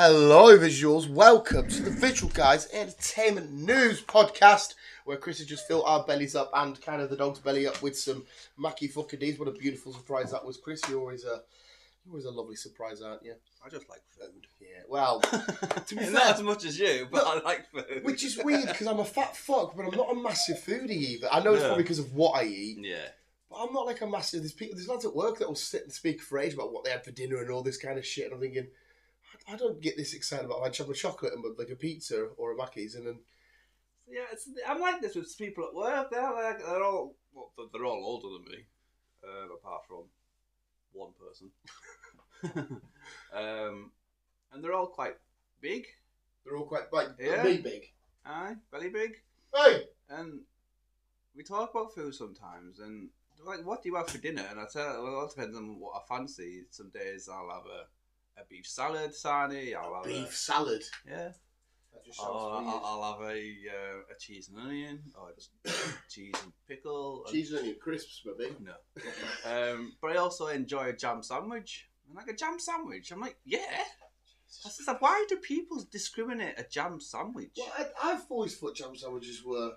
Hello, visuals. Welcome to the Visual Guys Entertainment News Podcast, where Chris has just filled our bellies up and kind of the dog's belly up with some Mackie fucking D's. What a beautiful surprise that was, Chris. You're always a lovely surprise, aren't you? I just like food. Yeah. Well, to be fair, not as much as you, but I like food. which is weird because I'm a fat fuck, but I'm not a massive foodie either. I know it's probably because of what I eat. Yeah. But I'm not like a massive. There's lads at work that will sit and speak for age about what they had for dinner and all this kind of shit. And I'm thinking, I don't get this excited about having chocolate and like a pizza or a Mackey's, and then Yeah, I'm like this with people at work. They're all older than me, apart from one person. And they're all quite big. they're all quite like Yeah. me big. Aye, belly big. Hey, And we talk about food sometimes, and they're like, what do you have for dinner? And I tell, well, it all depends on what I fancy. Some days I'll have a beef salad, sarnie. I'll have beef salad. Yeah. That just sounds Or weird. I'll have a cheese and onion, or just cheese and pickle. Cheese and onion crisps, maybe. No. But I also enjoy a jam sandwich. And like a jam sandwich, I'm like, yeah. I said, why do people discriminate a jam sandwich? Well, I've always thought jam sandwiches were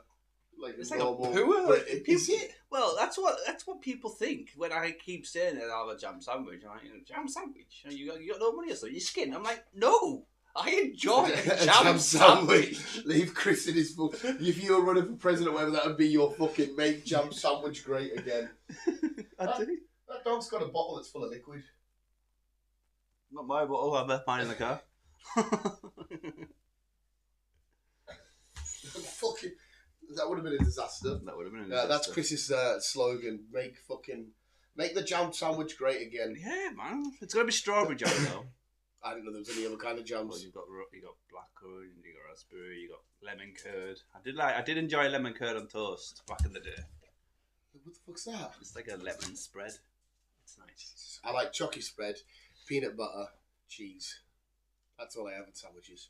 like It's a like a normal. poo. But is it? Well, that's what people think when I keep saying that I'll have a jam sandwich. I'm like, jam sandwich? You got no money or something? Your skin? I'm like, no. I enjoy a jam sandwich. Leave Chris in his full. If you were running for president, whatever, that would be your fucking make jam sandwich great again. I do. That dog's got a bottle that's full of liquid. Not my bottle. I left mine in the car. Fucking. That would have been a disaster. That would have been a disaster. That's Chris's slogan. Make the jam sandwich great again. Yeah, man. It's gonna be strawberry jam though. I didn't know there was any other kind of jams. Well, you got blackcurrant, you got raspberry, you got lemon curd. I did enjoy lemon curd on toast back in the day. What the fuck's that? It's like a lemon spread. It's nice. I like chocolate spread, peanut butter, cheese. That's all I have in sandwiches.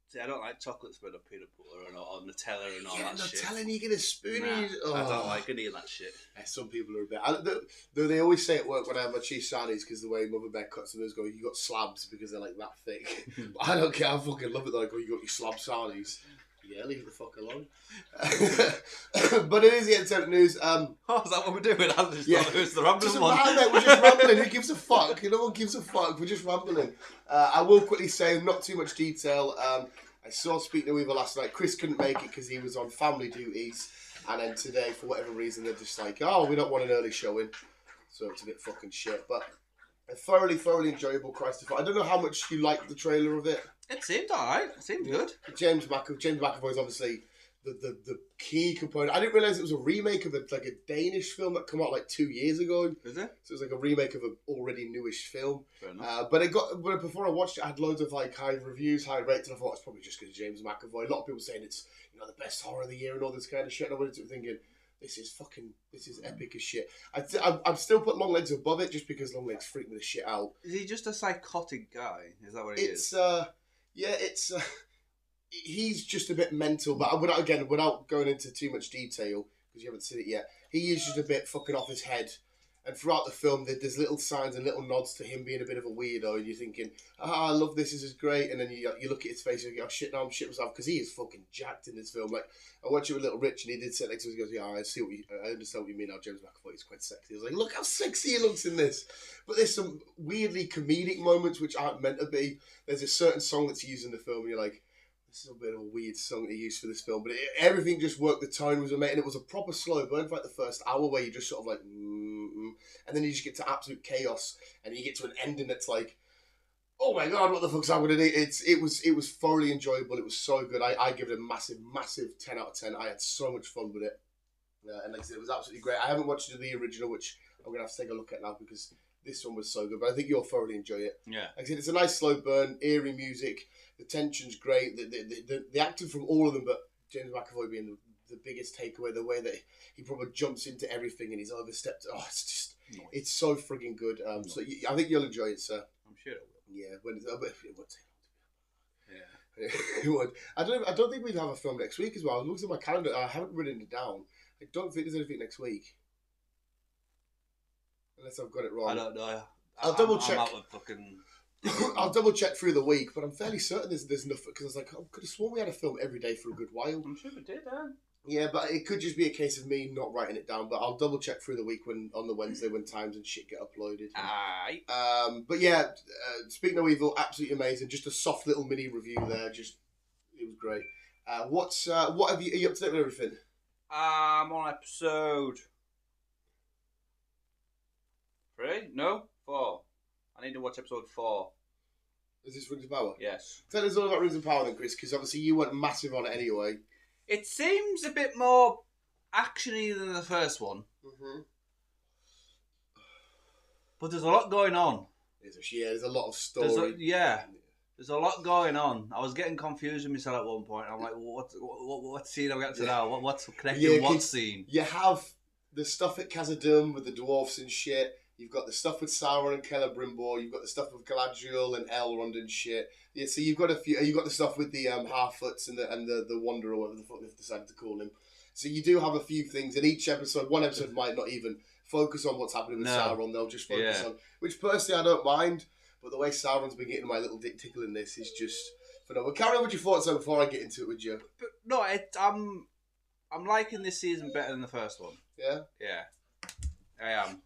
See, I don't like chocolate spread or peanut butter or Nutella and all that shit. Nutella and you get a spoon. Nah, I don't like any of that shit. Yeah, some people are a bit. Though they always say at work when I have my cheese sarnies, because the way Mother Bear cuts them is you got slabs because they're like that thick. But I don't care. I fucking love it. They're like, you got your slab sarnies. Yeah, leave the fuck alone. But it is the entertainment news. Is that what we're doing? I just Yeah. thought it was the rambling Just one. mate, we're just rambling. Who gives a fuck? No one gives a fuck. We're just rambling. I will quickly say, not too much detail. I saw Speak No Evil last night. Chris couldn't make it because he was on family duties. And then today, for whatever reason, they're just like, oh, we don't want an early showing. So it's a bit fucking shit. But a thoroughly enjoyable Christopher. I don't know how much you liked the trailer of it. It seemed alright. It seemed good. James McAvoy is obviously the key component. I didn't realise it was a remake of a Danish film that came out like 2 years ago. Is it? So it was like a remake of an already newish film. Fair enough. But before I watched it, I had loads of like high reviews, high rates, and I thought it's probably just because James McAvoy. A lot of people saying it's the best horror of the year and all this kind of shit. And I went into it thinking, this is epic as shit. I'd still put Long Legs above it just because Long Legs freaked me the shit out. Is he just a psychotic guy? Is that what he is? He's just a bit mental, but without going into too much detail, because you haven't seen it yet, he is just a bit fucking off his head. And throughout the film, there's little signs and little nods to him being a bit of a weirdo, and you're thinking, I love this is great, and then you look at his face and you go, oh shit, no, I'm shit myself, because he is fucking jacked in this film. Like, I watched it with Little Rich, and he did sit next to us, he goes, yeah, I understand what you mean now, James McAvoy is quite sexy. I was like, look how sexy he looks in this. But there's some weirdly comedic moments which aren't meant to be. There's a certain song that's used in the film, and you're like, this is a bit of a weird song they used for this film, but everything just worked. The tone was amazing. It was a proper slow burn for like the first hour where you just sort of like, and then you just get to absolute chaos, and you get to an ending that's like, oh my god, what the fuck's happening? It was thoroughly enjoyable. It was so good. I give it a massive 10 out of 10. I had so much fun with it, and like I said, it was absolutely great. I haven't watched the original, which I'm gonna have to take a look at now because this one was so good. But I think you'll thoroughly enjoy it. Yeah, like I said, it's a nice slow burn, eerie music. The tension's great. The acting from all of them, but James McAvoy being the biggest takeaway, the way that he probably jumps into everything and he's overstepped. Oh, it's just, nice. It's so frigging good. So I think you'll enjoy it, sir. I'm sure it will. Yeah, when it would take Yeah. it would. I don't think we'd have a film next week as well. I looked at my calendar. I haven't written it down. I don't think there's anything next week. Unless I've got it wrong. I don't know. I'll double check. I'm out of fucking I'll double check through the week, but I'm fairly certain there's nothing because I was like, I could have sworn we had a film every day for a good while. I'm sure we did, huh? Yeah, but it could just be a case of me not writing it down. But I'll double check through the week on the Wednesday when times and shit get uploaded. Aye. But yeah, Speak No Evil, absolutely amazing. Just a soft little mini review there. It was great. What are you up to date with everything? I'm on episode 3? No, 4. I need to watch episode 4. Is this Rings of Power? Yes. Tell us all about Rings of Power then, Chris, because obviously you weren't massive on it anyway. It seems a bit more actiony than the first one. Mm-hmm. But there's a lot going on. There's a lot of story. There's a lot going on. I was getting confused with myself at one point. I'm like, what scene are we at to now? What's connecting what scene? You have the stuff at Khazad-dûm with the dwarfs and shit. You've got the stuff with Sauron and Celebrimbor. You've got the stuff with Galadriel and Elrond and shit. Yeah, so you've got a few. You've got the stuff with the Half-Foots and the Wanderer, or whatever the fuck they've decided to call him. So you do have a few things in each episode. One episode might not even focus on what's happening with Sauron. They'll just focus on, which personally I don't mind. But the way Sauron's been getting my little dick tickle in this is just phenomenal. Carry on with your thoughts though before I get into it with you. But no, I'm liking this season better than the first one. Yeah? Yeah. I am.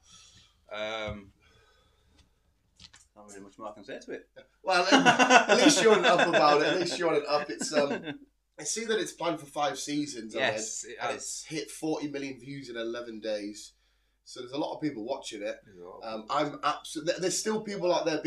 Not really much more I can say to it. Well, at least you're on an up about it. At least you're on an up. It's I see that it's planned for 5 seasons. Yes, and it's hit 40 million views in 11 days. So there's a lot of people watching it. I'm absolutely. There's still people out there.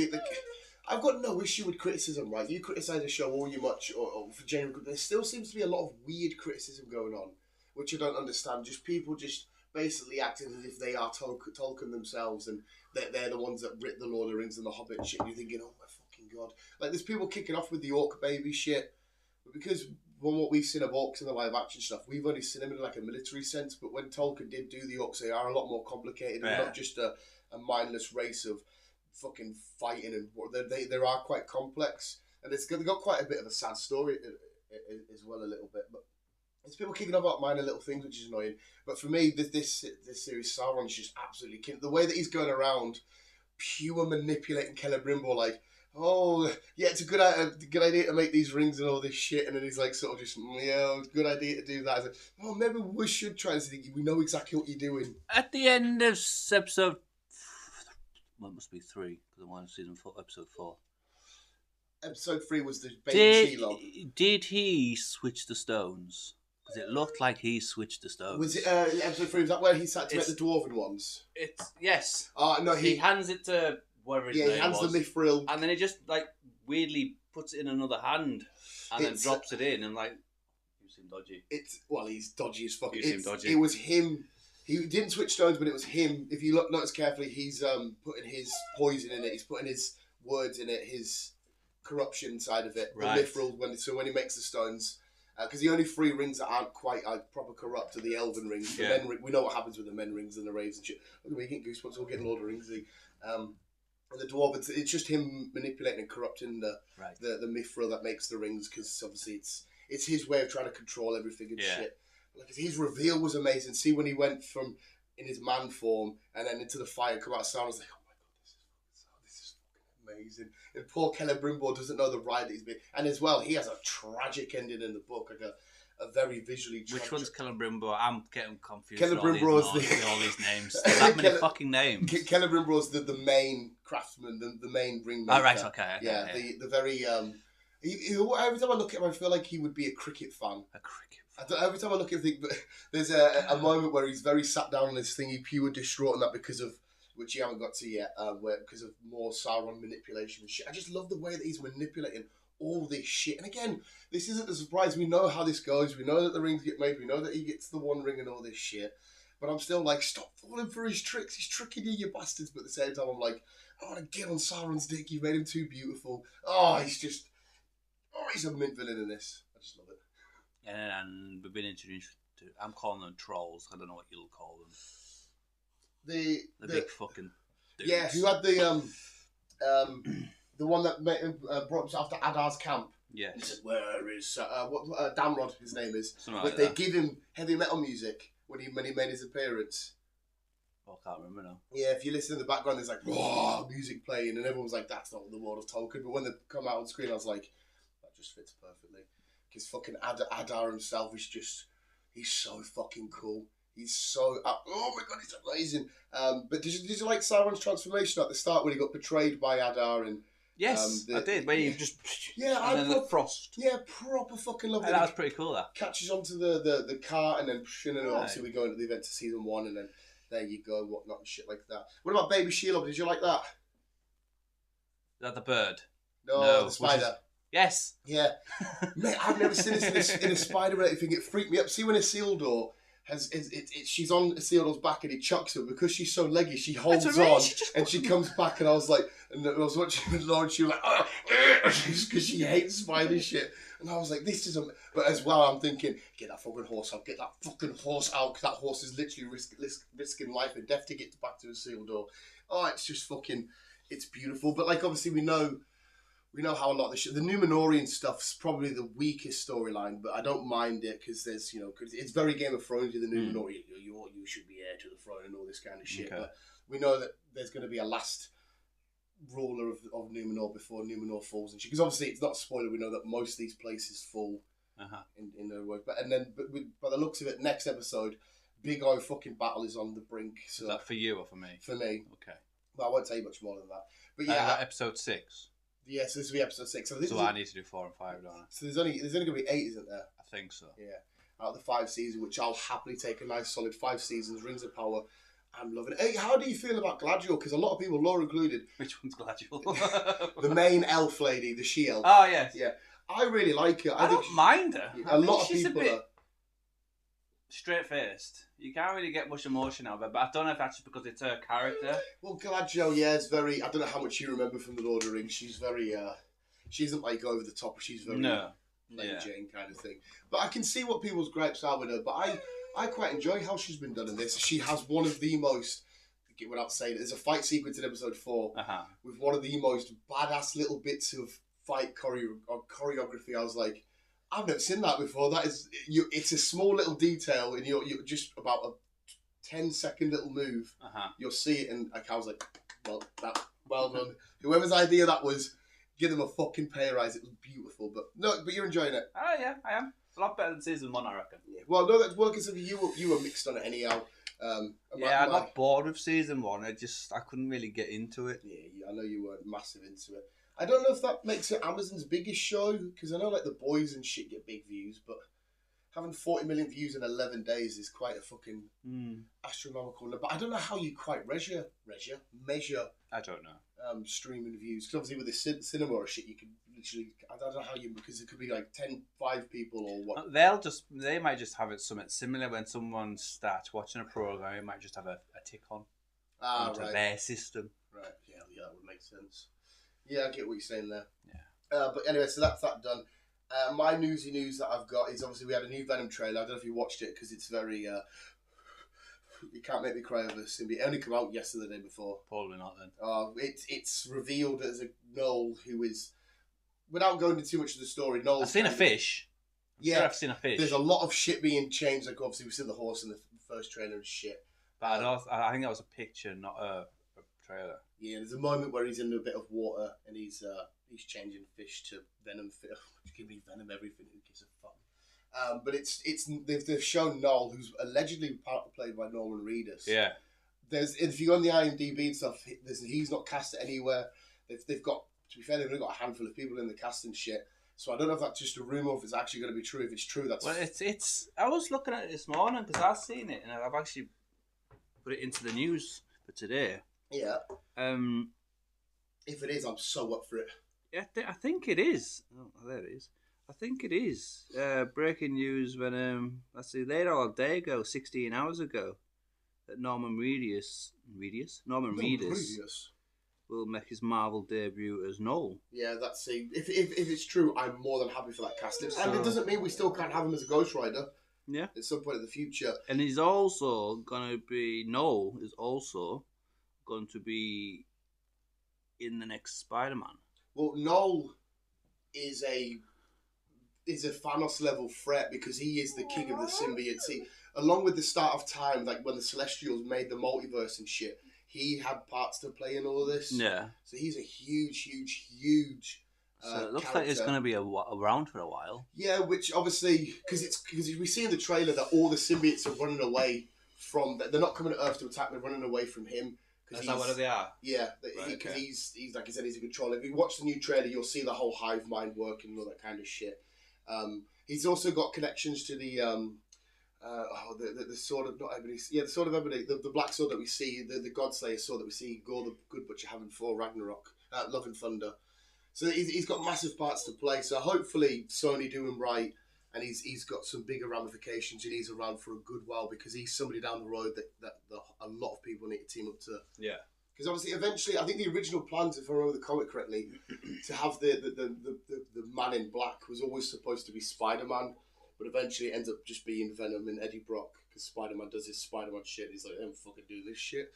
I've got no issue with criticism, right? You criticise a show all you much, or for general. There still seems to be a lot of weird criticism going on, which I don't understand. Just people just basically acting as if they are Tolkien themselves, and they're the ones that writ the Lord of the Rings and the Hobbit shit. And you're thinking, oh my fucking god! Like there's people kicking off with the orc baby shit, but because from what we've seen of orcs in the live action stuff, we've only seen them in like a military sense. But when Tolkien did do the orcs, they are a lot more complicated. They're not just a mindless race of fucking fighting, and they are quite complex. And they've got quite a bit of a sad story as well, a little bit. But there's people kicking off about minor little things, which is annoying. But for me, this series, Sauron's just absolutely killing. The way that he's going around, pure manipulating Celebrimbor, like, oh, yeah, it's a good idea to make these rings and all this shit. And then he's like, sort of just, yeah, it's a good idea to do that. It's like, oh, maybe we should try this. We know exactly what you're doing. At the end of episode, well, it must be 3, because I'm on season 4, episode 4. Episode 3 was the baby Shelob. Did he switch the stones? Because it looked like he switched the stones. Was it episode 3? Was that where he sat to make the dwarven ones? Yes. No, he hands it to whatever his name was. Yeah, he hands the mithril. And then he just, like, weirdly puts it in another hand and then drops it in and, like, you seem dodgy. He's dodgy as fuck. You seem dodgy. It was him. He didn't switch stones, but it was him. If you notice carefully, he's putting his poison in it. He's putting his words in it, his corruption side of it. Right. The mithril, when he makes the stones. Because the only 3 rings that aren't quite proper corrupt are the elven rings. The men, we know what happens with the men rings and the raves and shit. Look, we're getting goosebumps. We're getting Lord of the Rings. And the dwarf, it's just him manipulating and corrupting the mithril that makes the rings. Because obviously it's his way of trying to control everything and shit. Like his reveal was amazing. See when he went from in his man form and then into the fire, come out of sound. I was like, oh my god, this is fucking amazing. And poor Celebrimbor doesn't know the ride that he's been. And as well, he has a tragic ending in the book, like a very visually tragic. Which one's Celebrimbor? I'm getting confused. Celebrimbor's all these names. There's that many fucking names. Celebrimbor's the main craftsman, the main ringmaker. Oh, right, okay. Yeah, the very... every time I look at him, I feel like he would be a cricket fan. A cricket fan. Every time I look at him, there's a moment where he's very sat down on this thing, he pure distraught, and that because of, which you haven't got to yet, because of more Sauron manipulation and shit. I just love the way that he's manipulating all this shit. And again, this isn't a surprise. We know how this goes. We know that the rings get made. We know that he gets the one ring and all this shit. But I'm still like, stop falling for his tricks. He's tricking you, you bastards. But at the same time, I'm like, I want to get on Sauron's dick. You made him too beautiful. He's a mint villain in this. I just love it. And we've been introduced to, I'm calling them trolls. I don't know what you'll call them. The big fucking dudes. Yeah, who had the one that brought himself to Adar's camp. Yes. He said, where is Damrod, his name is. Something But like they that. give him heavy metal music when he made his appearance. Okay. I can't remember now. Yeah, if you listen in the background, there's like raw music playing, and everyone's like, "That's not what the world of Tolkien." But when they come out on screen, I was like, "That just fits perfectly." Because fucking Adar himself is just—he's so fucking cool. He's so oh my god, he's amazing. But did you like Sauron's transformation at the start when he got betrayed by Adar and? Yes, I did. When he just and then the frost. Yeah, proper fucking lovely. That was pretty cool. That catches onto the cart and then obviously we go into the event to season 1 and then there you go, whatnot and shit like that. What about Baby Shelob? Did you like that? Is that the bird? No, the spider. Yes. Yeah. Mate, I've never seen this in a spider-related thing. It freaked me up. See when Isildur she's on Isildur's back and he chucks her because she's so leggy. She holds on and she comes back and I was like, and I was watching with Lauren. She was like, because she hates spider shit. And I was like, this is but as well, I'm thinking, get that fucking horse out, because that horse is literally risking life and death to get back to Isildur. Oh, it's just fucking, it's beautiful. But like, obviously, we know how a lot of the Númenórean stuff's probably the weakest storyline, but I don't mind it because there's, cause it's very Game of Thrones. The Númenórean, you should be heir to the throne and all this kind of shit. Okay. But we know that there's going to be a last ruler of Númenor before Númenor falls, and because obviously it's not a spoiler. We know that most of these places fall in their work. But by the looks of it, next episode, big old fucking battle is on the brink. So is that for you or for me? For me. Okay. But I won't tell you much more than that. But yeah, episode 6. Yeah, so this will be episode 6. So I need to do 4 and 5, don't I? So there's only going to be 8, isn't there? I think so. Yeah, out of the 5 seasons, which I'll happily take a nice solid 5 seasons. Rings of Power. I'm loving it. Hey, how do you feel about Galadriel? Because a lot of people, Laura included. Which one's Galadriel? The main elf lady, the she-elf. Oh yes. Yeah, I really like her. I don't mind her. A lot of people a bit straight-faced. You can't really get much emotion out of her, but I don't know if that's just because it's her character. Well, Galadriel, yeah, is very. I don't know how much you remember from the Lord of the Rings. She's very. She isn't like over the top. She's very. Lady Jane kind of thing. But I can see what people's gripes are with her. But I quite enjoy how she's been done in this. She has one of the most. Without saying it, there's a fight sequence in episode 4 with one of the most badass little bits of fight choreography. I was like, I've never seen that before. That is, it's a small little detail, and you're just about a 10-second little move. You'll see it, and I was like, well done. Whoever's idea that was, give them a fucking pay rise. It was beautiful, but you're enjoying it. Oh yeah, I am. It's a lot better than season 1, I reckon. Yeah. Well, no, that's working. So you were mixed on it anyhow. I got bored with season 1. I couldn't really get into it. Yeah, I know you weren't massive into it. I don't know if that makes it Amazon's biggest show, because I know like The Boys and shit get big views, but having 40 million views in 11 days is quite a fucking astronomical number. But I don't know how you quite measure. I don't know. Streaming views, because obviously with the cinema or shit, you can literally. I don't know how because it could be like 5 people or what. They might just have it something similar when someone starts watching a program. It might just have a tick on onto their system. Right. Yeah, that would make sense. Yeah, I get what you're saying there. Yeah. But anyway, so that's that done. My newsy news that I've got is obviously we had a new Venom trailer. I don't know if you watched it because it's very. You can't make me cry over this. It only came out yesterday, the day before. Probably not then. It's revealed as a Noel who is, without going into too much of the story. Noel's I've seen a fish. Yeah, I've seen a fish. There's a lot of shit being changed. Like obviously we see the horse in the first trailer and shit. But I think that was a picture, not a trailer. Yeah, there's a moment where he's in a bit of water and he's changing fish to venom. Give me venom everything. Who gives a fuck? But they've shown Noel, who's allegedly played by Norman Reedus. Yeah. If you go on the IMDb and stuff, he's not cast anywhere. They've got, to be fair, they've only got a handful of people in the cast and shit. So I don't know if that's just a rumor, or if it's actually going to be true. If it's true, that's. Well, it's. I was looking at it this morning because I've seen it and I've actually put it into the news for today. Yeah. If it is, I'm so up for it. Yeah, I think it is. Oh, there it is. I think it is. Breaking news when later a day ago, 16 hours ago, that Norman Reedus will make his Marvel debut as Noel. Yeah, that's if it's true, I'm more than happy for that casting. And it doesn't mean we still can't have him as a Ghost Rider. Yeah. At some point in the future. And he's also Noel is also going to be in the next Spider-Man. Well, Noel is a Thanos level threat because he is the king of the symbiotes. along with the start of time, like when the Celestials made the multiverse and shit, he had parts to play in all of this. Yeah. So he's a huge. So it looks character. like it's going to be around for a while. Yeah, which obviously, because we see in the trailer that all the symbiotes are running away from. They're not coming to Earth to attack. They're running away from him. Is that what they are? Yeah, because he's like I said, he's a controller. If you watch the new trailer, you'll see the whole hive mind working and all that kind of shit. He's also got connections to the the sword of not ebony. Yeah, the sword of ebony, the black sword that we see, the Godslayer sword that we see Gore the Good Butcher having for Ragnarok, Love and Thunder. So he's got massive parts to play. So hopefully Sony do him right, and he's got some bigger ramifications, and he's around for a good while because he's somebody down the road that a lot of people need to team up to. Yeah. Because obviously, eventually, I think the original plans, if I remember the comic correctly, to have the man in black was always supposed to be Spider-Man, but eventually it ends up just being Venom and Eddie Brock because Spider-Man does his Spider-Man shit. He's like, I don't fucking do this shit.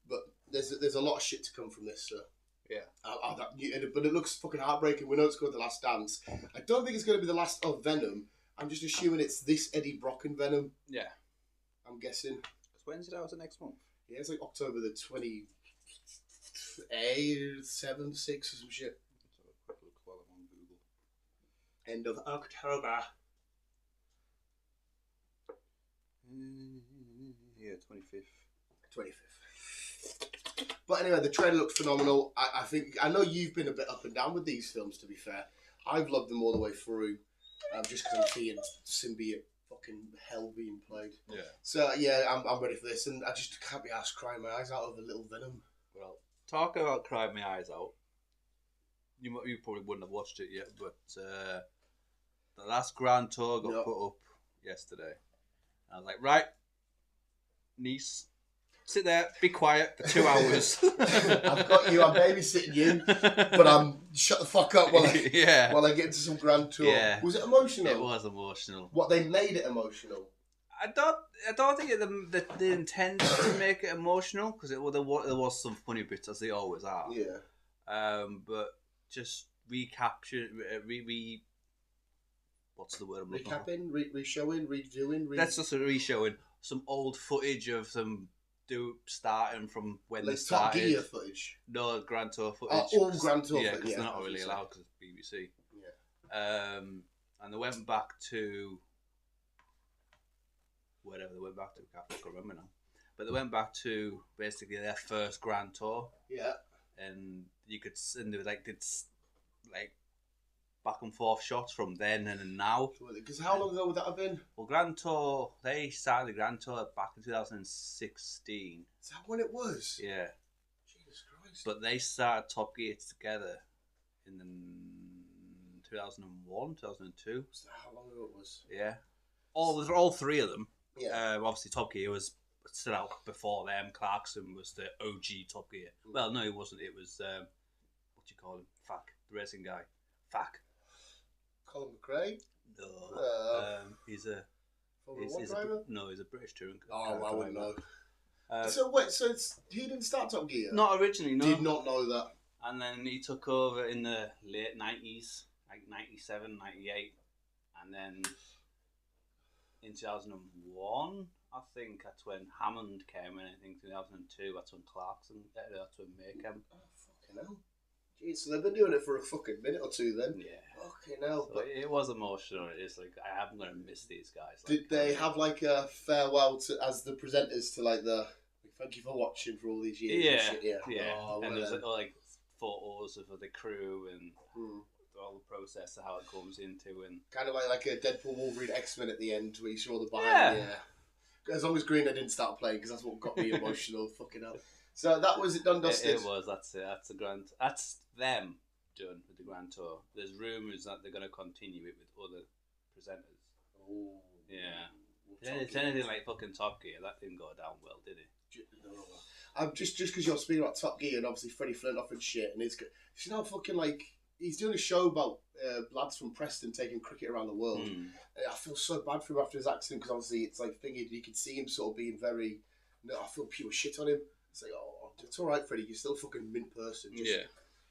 But there's a lot of shit to come from this, so. Yeah. But it looks fucking heartbreaking. We know it's called The Last Dance. I don't think it's going to be the last of Venom. I'm just assuming it's this Eddie Brock and Venom. Yeah. I'm guessing. Because when's it out? Next month? Yeah, it's like October the 28th, 7th, 6th or some shit. Let's have a quick look while I'm on Google. End of October. Yeah, 25th. 25th. But anyway, the trailer looked phenomenal. I know you've been a bit up and down with these films, to be fair. I've loved them all the way through, just because I'm seeing symbiote fucking hell being played. Yeah. So yeah, I'm ready for this, and I just can't be asked crying my eyes out over Little Venom. Well, talk about crying my eyes out. You probably wouldn't have watched it yet, but the last Grand Tour got put up yesterday. And I was like, right, niece, sit there, be quiet for 2 hours. I've got you. I'm babysitting you, but I'm shut the fuck up while I get into some Grand Tour. Yeah. Was it emotional? It was emotional. What, they made it emotional? I don't think they intended to make it emotional because there was some funny bits as they always are. Yeah. But just recapture, what's the word I'm looking for? Recapping, reshowing, redoing. That's just a reshowing some old footage of them starting from when like they started. Top Gear footage. No, Grand Tour footage. All Grand Tour yeah, footage. because they're not really allowed because it's BBC. Yeah. And they went back to whatever they went back to. I can't remember now. But they went back to basically their first Grand Tour. Yeah. And you could, and they were like, back and forth shots from then and now. Because how long ago would that have been? Well, Grand Tour, they started the Grand Tour back in 2016. Is that when it was? Yeah. Jesus Christ. But they started Top Gear together in 2001, 2002. Is that how long ago it was? Yeah. All three of them. Yeah. Obviously, Top Gear was still out before them. Clarkson was the OG Top Gear. Well, no, he wasn't. It was, what do you call him? Fuck. The racing guy. Fuck. Colin McRae? No. He's a driver? No, he's a British touring car. Oh, I wouldn't know. So wait, he didn't start Top Gear? Not originally, no. Did not know that. And then he took over in the late 90s, like 97, 98. And then in 2001, I think that's when Hammond came in. I think 2002, that's when Clarkson, that's when Mayhem. Oh, fucking hell. Jeez, so they've been doing it for a fucking minute or two then. Yeah. Fucking hell. So it was emotional. It's like, I'm going to miss these guys. Did they have like a farewell as the presenters to like the thank you for watching for all these years? Yeah. And shit? Yeah. Oh, and there's like photos of the crew and all the process of how it comes into and kind of like a Deadpool Wolverine X-Men at the end where you saw the behind. Yeah. As long as Green Day didn't start playing because that's what got me emotional. Fucking hell. So that was it done, dusted. It was. That's it. That's them done with the Grand Tour. There's rumours that they're going to continue it with other presenters. Oh. Yeah. It's anything like fucking Top Gear. That didn't go down well, did it? No. Just because you're speaking about Top Gear and obviously Freddie Flintoff and shit, and it's you know fucking like he's doing a show about lads from Preston taking cricket around the world. I feel so bad for him after his accident because obviously it's like thinking you can see him sort of being very. I feel pure shit on him. It's like, oh, it's all right, Freddie. You're still a fucking mint person.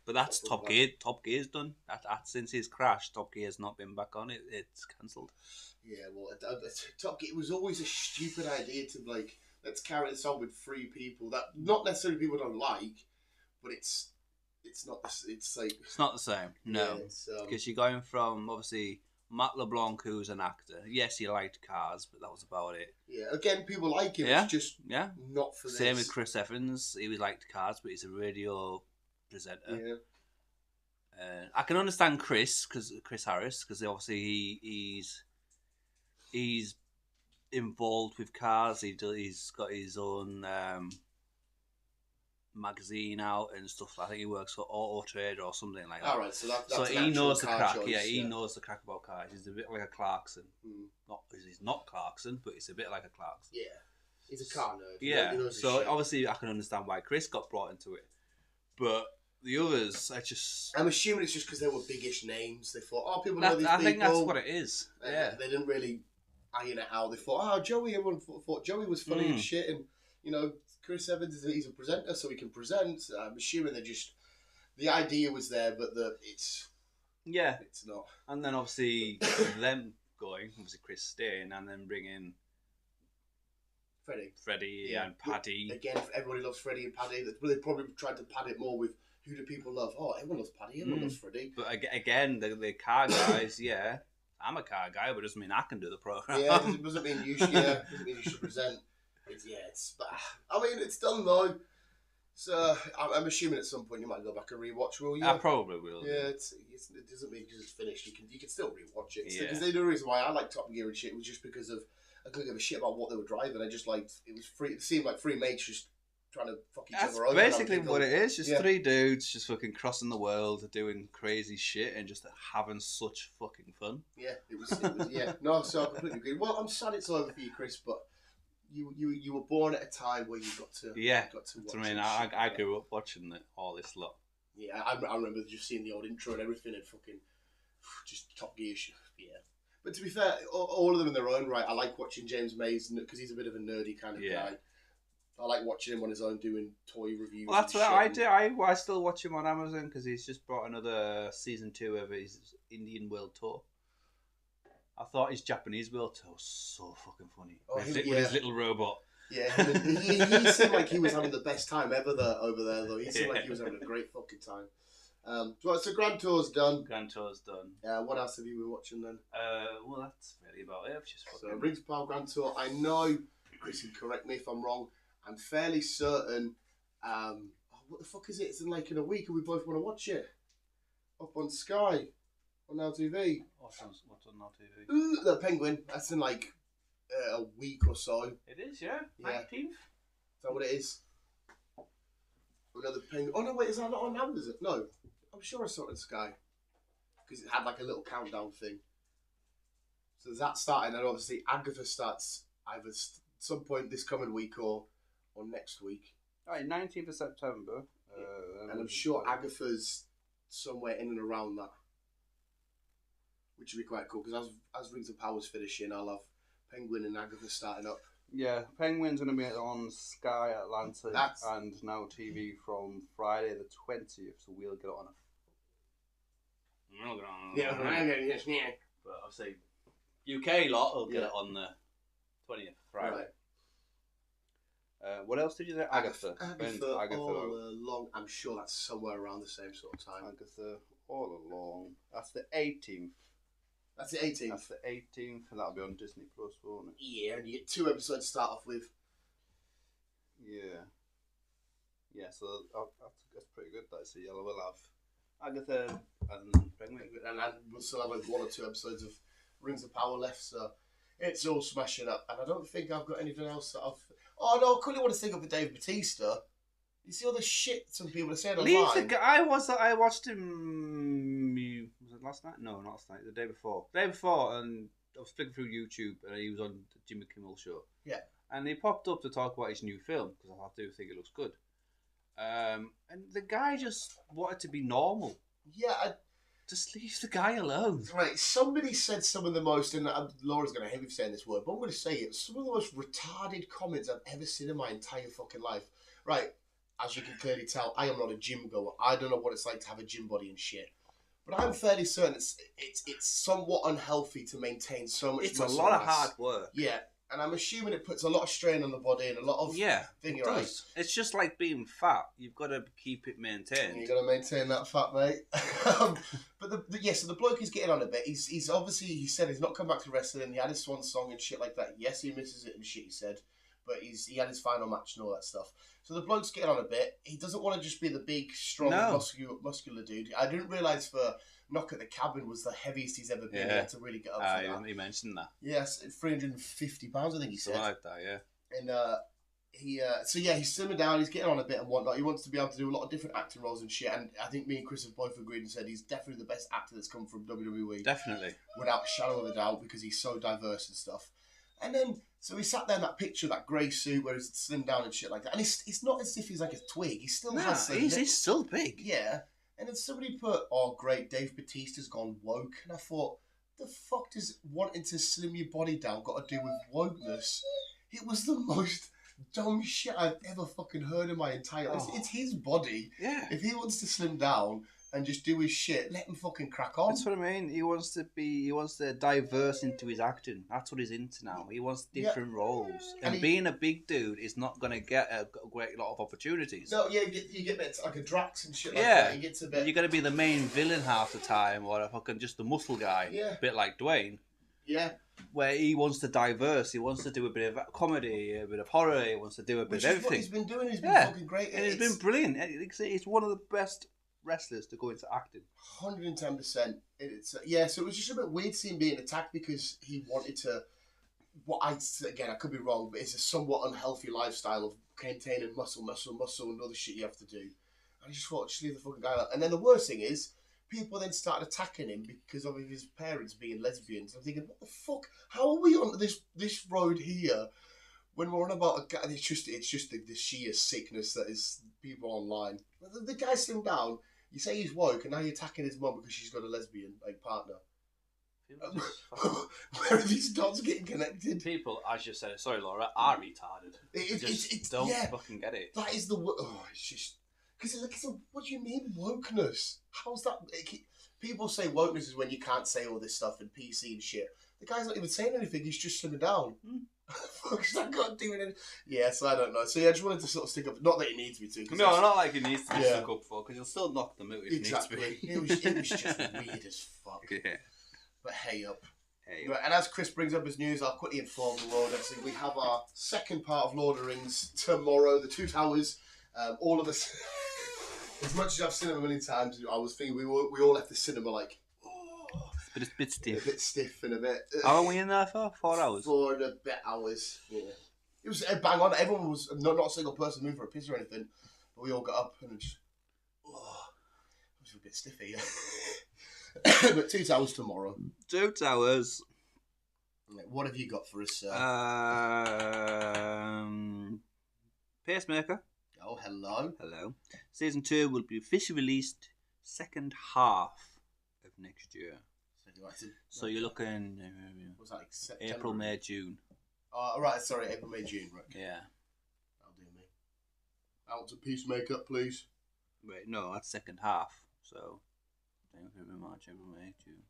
But that's Top Gear. Top Gear's done. That since his crash, Top Gear's not been back on. It's cancelled. Yeah, well, Top Gear, it was always a stupid idea to like, let's carry this on with 3 people that not necessarily people don't like, but it's not. It's like it's not the same. No, because you're going from obviously Matt LeBlanc, who's an actor. Yes, he liked cars, but that was about it. Yeah, again, people like him. Yeah, it's just not for same this. with Chris Evans. He was liked cars, but he's a radio presenter. Yeah. I can understand Chris Harris, because obviously he's involved with cars. He's got his own magazine out and stuff. I think he works for Auto Trader or something like that. All right, that's so he knows the crack. Choice, he knows the crack about cars. He's a bit like a Clarkson. He's not Clarkson, but he's a bit like a Clarkson. Yeah, he's a car nerd. Yeah, so obviously I can understand why Chris got brought into it, but the others, I'm assuming it's just because they were biggish names. They thought, oh, people know these people. I think that's what it is. Yeah, they didn't really iron it out. They thought, oh, Joey. Everyone thought Joey was funny and shit, and Chris Evans he's a presenter, so he can present. I'm assuming the idea was there, but it's not. And then obviously them going, obviously Chris staying, and then bringing Freddie and Paddy. Again, everybody loves Freddie and Paddy. They probably tried to pad it more with who do people love. Oh, everyone loves Paddy. Everyone loves Freddie. But again, the car guys, yeah. I'm a car guy, but it doesn't mean I can do the program. Yeah, it doesn't mean you should. Yeah, doesn't mean you should present. It's done though. So I'm assuming at some point you might go back and rewatch. Will you? I probably will. Yeah, it doesn't mean because it's finished. You can still rewatch it. Because the reason why I like Top Gear and shit was just because of I couldn't give a shit about what they were driving. I just liked it was free. It seemed like 3 mates just trying to fuck each other over. That's basically what it is. Just 3 dudes just fucking crossing the world, doing crazy shit, and just having such fucking fun. Yeah, it was. Yeah, no, so I completely agree. Well, I'm sad it's over for you, Chris, but. You were born at a time where you got to watch. I mean, I grew up watching all this lot. Yeah, I remember just seeing the old intro and everything and fucking just Top Gear shit. Yeah, but to be fair, all of them in their own right. I like watching James Mays because he's a bit of a nerdy kind of guy. I like watching him on his own doing toy reviews. Well, that's what I do. I still watch him on Amazon because he's just brought another season 2 of his Indian World Tour. I thought his Japanese World Tour was so fucking funny. With his little robot. Yeah, he seemed like he was having the best time ever over there, though. He seemed like he was having a great fucking time. So Grand Tour's done. What else have you been watching then? Well, that's really about it. So Rings of Power Grand Tour. I know, Chris can correct me if I'm wrong. I'm fairly certain. What the fuck is it? It's in a week, and we both want to watch it. Up on Sky. On LTV. What's on LTV? The Penguin. That's in a week or so. It is, yeah. 19th. Is that what it is? Another Penguin. Oh no, wait, is that not on Amazon? No, I'm sure I saw it on Sky because it had a little countdown thing. So there's that starting, and obviously Agatha starts either some point this coming week or next week. Right, 19th of September. And I'm sure Agatha's somewhere in and around that. Which would be quite cool because as Rings of Power's finishing, I'll have Penguin and Agatha starting up. Yeah, Penguin's going to be on Sky Atlantic and Now TV from Friday the 20th, so we'll get it on But I'll say UK lot will get it on the 20th, Friday. Right. What else did you say? Agatha all along. I'm sure that's somewhere around the same sort of time. Agatha all along. That's the 18th. That's the 18th. That's the 18th, and that'll be on Disney Plus, won't it? Yeah, and you get 2 episodes to start off with. Yeah. Yeah, so that's pretty good. That's a yellow. We'll have Agatha and Penguin. And we'll still have 1 or 2 episodes of Rings of Power left, so it's all smashing up. And I don't think I've got anything else that I've... Oh, no, I couldn't want to think of a Dave Bautista. You see all the shit some people are saying online? Leave the guy. I watched him... Was it last night? No, not last night. The day before. And I was flicking through YouTube, and he was on the Jimmy Kimmel show. Yeah. And he popped up to talk about his new film, because I do think it looks good. And the guy just wanted to be normal. Yeah, just leave the guy alone. Right, somebody said some of the most, and Laura's going to hate me for saying this word, but I'm going to say it, some of the most retarded comments I've ever seen in my entire fucking life. Right, as you can clearly tell, I am not a gym goer. I don't know what it's like to have a gym body and shit. But I'm fairly certain it's somewhat unhealthy to maintain so much It's a muscle lot of mass. hard work. Yeah, and I'm assuming it puts a lot of strain on the body and a lot of it does. It's just like being fat. You've got to keep it maintained. You've got to maintain that fat, mate. But so the bloke is getting on a bit. He's obviously, he said he's not come back to wrestling. He had his swan song and shit like that. Yes, he misses it and shit, he said. But he had his final match and all that stuff. So the bloke's getting on a bit. He doesn't want to just be the big, strong, muscular dude. I didn't realise for Knock at the Cabin was the heaviest he's ever been. He had to really get up for that. He mentioned that. Yes, 350 pounds, I think he said. Something like that, yeah. And he's slimming down, he's getting on a bit and whatnot. He wants to be able to do a lot of different acting roles and shit. And I think me and Chris have both agreed and said he's definitely the best actor that's come from WWE. Definitely. Without a shadow of a doubt, because he's so diverse and stuff. And then, so he sat there in that picture, that grey suit where he's slimmed down and shit like that. And it's not as if he's like a twig. He still has... he's still big. Yeah. And then somebody put, oh, great, Dave Bautista's gone woke. And I thought, the fuck does wanting to slim your body down got to do with wokeness? It was the most dumb shit I've ever fucking heard in my entire life. It's his body. Yeah. If he wants to slim down and just do his shit, let him fucking crack on. That's what I mean. He wants to diverse into his acting. That's what he's into now. He wants different roles. And being a big dude is not going to get a great lot of opportunities. No, yeah, you get bits like a Drax and shit like that. He gets a bit... You're going to be the main villain half the time, or a fucking just the muscle guy. Yeah. A bit like Dwayne. Yeah. Where he wants to diverse. He wants to do a bit of comedy, a bit of horror. He wants to do a bit of everything. What he's been doing. He's been fucking great. And he's been brilliant. He's one of the best wrestlers to go into acting. 110%. So it was just a bit weird seeing him being attacked because he wanted to... I could be wrong, but it's a somewhat unhealthy lifestyle of containing muscle and other shit you have to do. I just thought, just leave the fucking guy out. And then the worst thing is, people then started attacking him because of his parents being lesbians. I'm thinking, what the fuck? How are we on this road here when we're on about a guy? It's just the sheer sickness that is people online. The guy slimmed down. You say he's woke, and now you're attacking his mum because she's got a lesbian partner. Where are these dots getting connected? People, as you said, sorry Laura, are retarded. It's don't fucking get it. That is the it's just because what do you mean wokeness? How's that? People say wokeness is when you can't say all this stuff and PC and shit. The guy's not even saying anything. He's just slimming down. Fuck's that got doing it? Yeah, so I don't know. So yeah, I just wanted to sort of stick up. Not that he needs me to. No, not like he needs to be stuck up for, because he'll still knock them out if he needs to be. It was just weird as fuck. Yeah. But hey up. Right, and as Chris brings up his news, I'll quickly inform the world. Obviously, we have our second part of Lord of the Rings tomorrow, the Two Towers. All of us, as much as I've seen them a million times, I was thinking we all left the cinema like, but it's a bit stiff. A bit stiff and a bit... How long were we in there for? 4 hours? 4 and a bit hours, yeah. It was bang on. Everyone was... Not a single person moved for a piss or anything. But we all got up and just... it was a bit stiffy. But 2 Towers tomorrow. 2 Towers. What have you got for us, sir? Pacemaker. Oh, hello. Hello. Season 2 will be officially released second half of next year. So you're looking... was that like September? April, May, June. Oh, right, sorry, April, May, June. Right. Yeah. That'll do me. Out to Peacemaker, please. Wait, no, that's second half. So, March, April, May, June.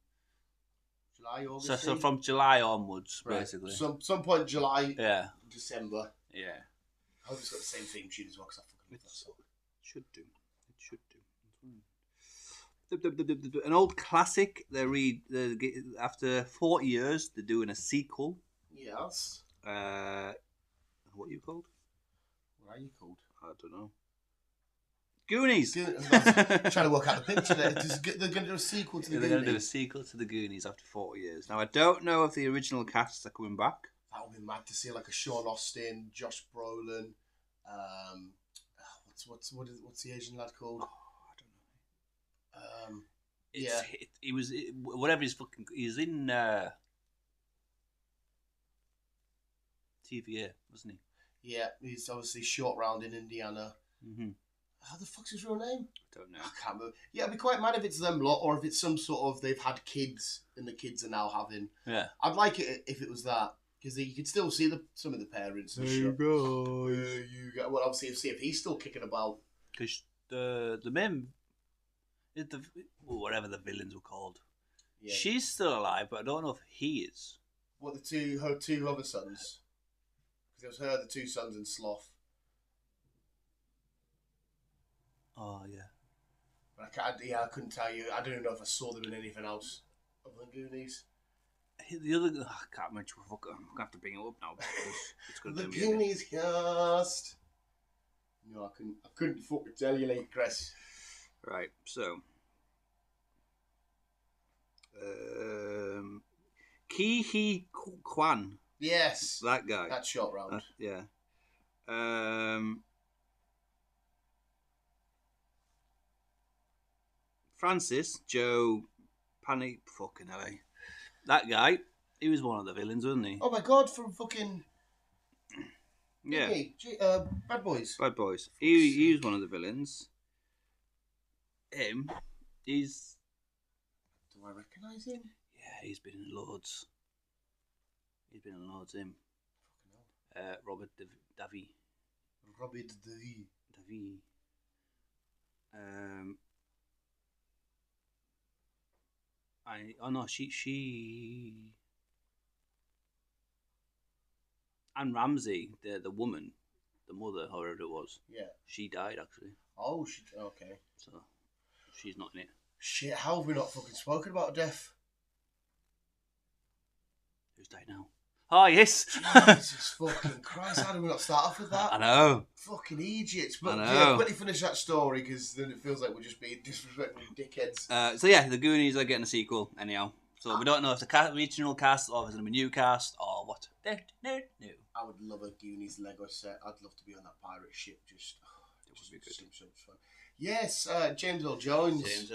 July, August. So from July onwards, right. Basically. Some point July. Yeah. December. Yeah. I hope it's got the same theme sheet as well because I fucking love that song. It should do. An old classic. After 40 years, they're doing a sequel. Yes. What are you called? What are you called? I don't know. Goonies. Trying to work out the picture there. They're going to do a sequel to the Goonies. They're going to do a sequel to the Goonies after 40 years. Now, I don't know if the original casts are coming back. That would be mad to see like a Sean Austin, Josh Brolin. What's the Asian lad called? Oh, I don't know. He was whatever he's fucking. He's in TVA, wasn't he? Yeah, he's obviously short round in Indiana. Mm-hmm. How the fuck's his real name? I don't know. I can't remember. Yeah, I'd be quite mad if it's them lot, or if it's some sort of they've had kids and the kids are now having. Yeah. I'd like it if it was that. Because you could still see some of the parents and Hey, shit. guys. You got well, obviously, see if he's still kicking about. Because the men, whatever the villains were called, Yeah. she's still alive, but I don't know if he is. What her two other sons? Because it was her, the two sons, and Sloth. Oh yeah. But I couldn't tell you. I don't even know if I saw them in anything else other than Goonies. The other, I can't remember. I'm gonna have to bring it up now because it's gonna The do me. Goonies cast. No, I couldn't fucking tell you, late Chris. Right, so Ki Hee Kwan, Yes, that guy. that shot round. Yeah. Francis Joe Panic fucking hell. That guy, he was one of the villains, wasn't he? Oh my god, from fucking Yeah. Bad Boys. Bad Boys. He was one of the villains. Him, he's... Do I recognise him? Yeah, he's been in loads. Him. Fucking hell. Robert Davi. Robert Davi. She Anne Ramsey, the woman, the mother, however it was. Yeah. She died actually. Oh, okay. So she's not in it. Shit, how have we not fucking spoken about death? Who's died now? Oh yes. Jesus fucking Christ! How did we not start off with that? I know. Fucking idiots. But I know. yeah, quickly finish that story because then it feels like we're just being disrespectful dickheads. So yeah, the Goonies are getting a sequel anyhow. So we don't know if the original cast or if it's going to be a new cast or what. No. I would love a Goonies Lego set. I'd love to be on that pirate ship. It would be good. So much fun. Yes, James Earl Jones.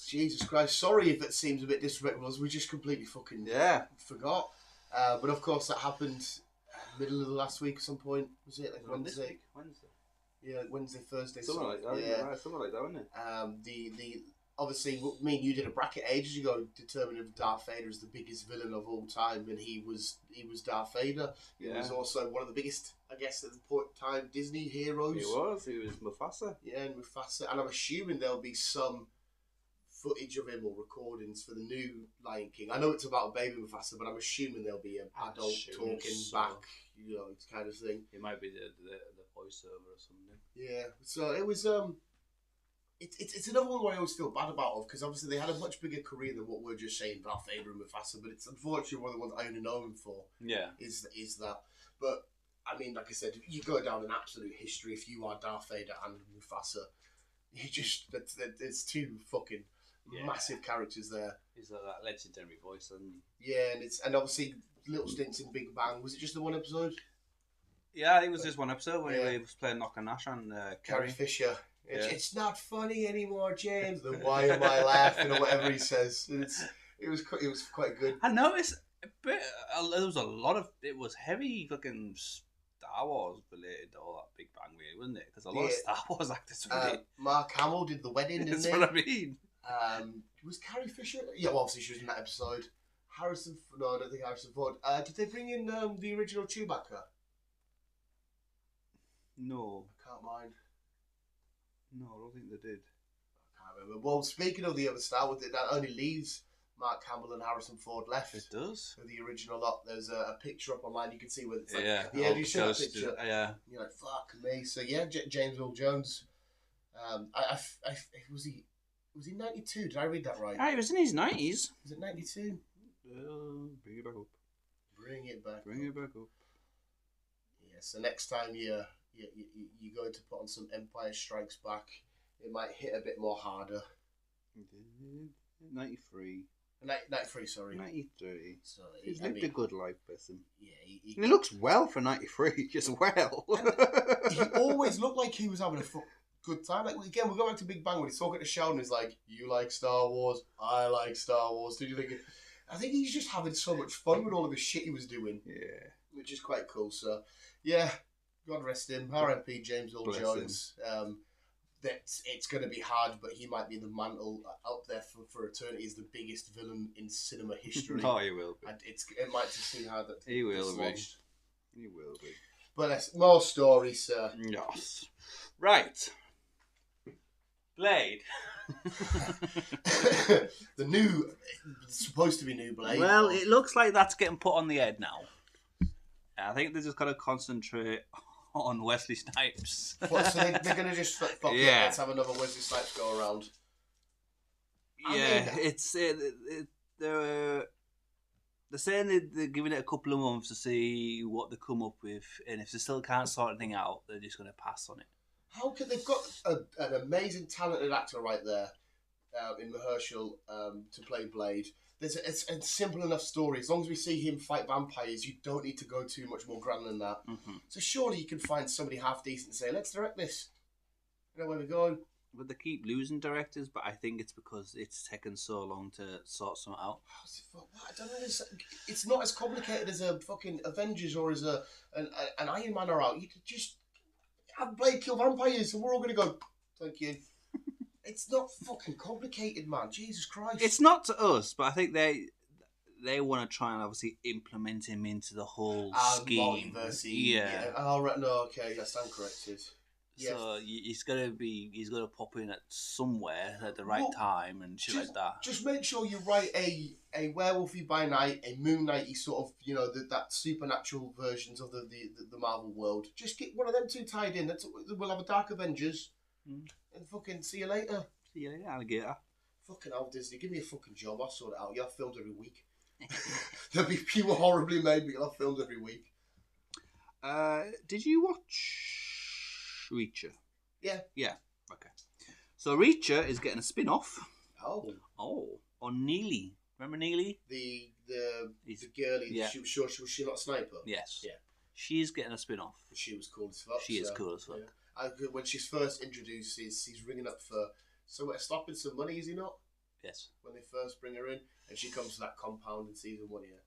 Jesus Christ. Sorry if it seems a bit disrespectful, as we just completely fucking forgot. But of course that happened middle of the last week at some point. Was it like Wednesday? Wednesday. Yeah, Wednesday, Thursday. Something like that. Yeah, something like that, wasn't it? The obviously, me and you did a bracket ages ago determining if Darth Vader is the biggest villain of all time, and he was Darth Vader. He was also one of the biggest, I guess, at the point in time, Disney heroes. He was Mufasa. Yeah, and Mufasa. And I'm assuming there'll be some footage of him or recordings for the new Lion King. I know it's about baby Mufasa, but I'm assuming there'll be an adult talking back, kind of thing. It might be the voiceover or something. Yeah, so it was It's another one where I always feel bad about because obviously they had a much bigger career than what we're just saying, Darth Vader and Mufasa, but it's unfortunately one of the ones I only know him for. Yeah. Is that. But, I mean, like I said, you go down an absolute history if you are Darth Vader and Mufasa. It's two fucking massive characters there. He's like that legendary voice, isn't he? Yeah, and obviously little stints in Big Bang. Was it just the one episode? Yeah, I think it was just one episode where he was playing Knock and Nash and Carrie Fisher. It's not funny anymore, James. Then why am I laughing or whatever he says? It was quite good. I noticed there was a lot of it was heavy fucking Star Wars related to all that Big Bang really, wasn't it? Because a lot of Star Wars actors really. Mark Hamill did the wedding, didn't he? That's what I mean. Was Carrie Fisher? Yeah, well, obviously she was in that episode. No, I don't think Harrison Ford. Did they bring in the original Chewbacca? No. I can't mind. No, I don't think they did. I can't remember. Well, speaking of the other Star Wars, that only leaves Mark Hamill and Harrison Ford left. It does. For the original lot. There's a picture up online. You can see where it's like, yeah, you see that picture? Yeah. You're like, fuck me. So yeah, James Earl Jones. Was he 92? Did I read that right? He was in his 90s. Was it 92? Bring it back up. Bring it back up. Yeah, so next time you're going to put on some Empire Strikes Back, it might hit a bit more harder. 93. 93, sorry. 93. So he's lived a good life, bless him. Yeah, he looks well for 93, just well. He always looked like he was having a good time. Like again, we'll go back to Big Bang when he's talking to Sheldon. He's like, "You like Star Wars? I like Star Wars." Did you think? I think he's just having so much fun with all of the shit he was doing. Yeah, which is quite cool. So, yeah, God rest him. R.I.P. James Earl Jones. that it's going to be hard, but he might be in the mantle up there for eternity as the biggest villain in cinema history. Oh, he will be. And it might just seem hard that He will be. dislodged. He will be. But more stories, sir. Yes. Right. Blade. The new, supposed to be new Blade. Well, it looks like that's getting put on the head now. I think they're just going to concentrate on Wesley Snipes. What, so they're going to just fuck yeah. Let's have another Wesley Snipes go around. Yeah, they're saying they're giving it a couple of months to see what they come up with, and if they still can't sort anything out, they're just going to pass on it. How could they've got an amazing, talented actor right there in Mahershala to play Blade? It's a simple enough story. As long as we see him fight vampires, you don't need to go too much more grand than that. Mm-hmm. So surely you can find somebody half decent and say, let's direct this. You know where we're going. But they keep losing directors, but I think it's because it's taken so long to sort something out. I don't know. It's not as complicated as a fucking Avengers or as an Iron Man are out. You could just have Blade kill vampires and we're all going to go, thank you. It's not fucking complicated, man. Jesus Christ. It's not to us, but I think they want to try and obviously implement him into the whole scheme. Yeah. Oh, right. No, okay. Yes, I'm corrected. Yeah. So he's got to pop in at somewhere at the right time and shit like that. Just make sure you write a Werewolfy by Night, a Moon Knighty sort of, that supernatural versions of the Marvel world. Just get one of them two tied in. We'll have a Dark Avengers. And fucking see you later. See you later, alligator. Fucking hell, Disney. Give me a fucking job. I'll sort it out. You'll have filmed every week. They'll be pure horribly made, but you'll have filmed every week. Did you watch Reacher? Yeah. Yeah. Okay. So Reacher is getting a spin-off. Oh. On Neely. Remember Neely? The girlie. Yeah. Was she not a sniper? Yes. Yeah. She's getting a spin-off. She was cool as fuck. She is cool as fuck. Yeah. When she's first introduced, he's ringing up for stopping some money, is he not? Yes. When they first bring her in, and she comes to that compound in season 1 here.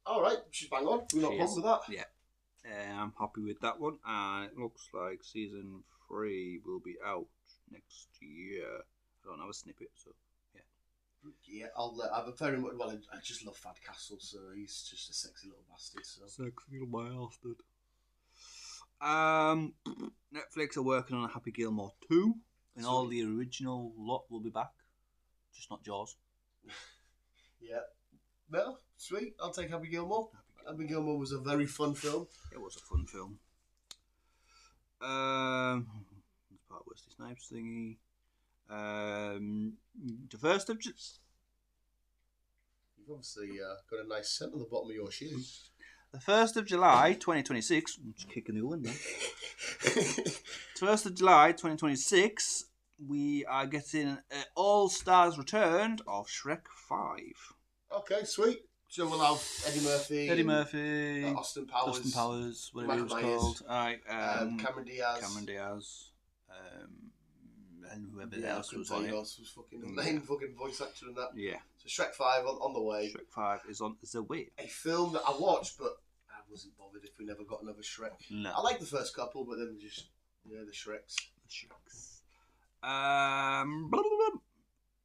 All right, she's bang on. We're not wrong with that. Yeah. I'm happy with that one. And it looks like season 3 will be out next year. I don't have a snippet, so yeah. Yeah, I'm very much. Well, I just love Thad Castle, so he's just a sexy little bastard. So. Sexy little bastard. Netflix are working on a Happy Gilmore 2, and all the original lot will be back, just not Jaws. Yeah. Well, sweet. I'll take Happy Gilmore. Happy Gilmore was a very fun film. It was a fun film. It's part of Wesley Snipes thingy. The first of You've obviously got a nice scent on the bottom of your shoes. The 1st of July 2026, I'm just kicking the one now. 1st of July 2026, we are getting an all-stars returned of Shrek 5. Okay, sweet. So we'll have Eddie Murphy, Austin Powers, whatever it was called. Cameron Diaz. And whoever else was on it. Was fucking the main fucking voice actor in that. Yeah. So Shrek 5 on the way. Shrek 5 is the way. A film that I watched, but I wasn't bothered if we never got another Shrek. No. I like the first couple, but then just the Shreks.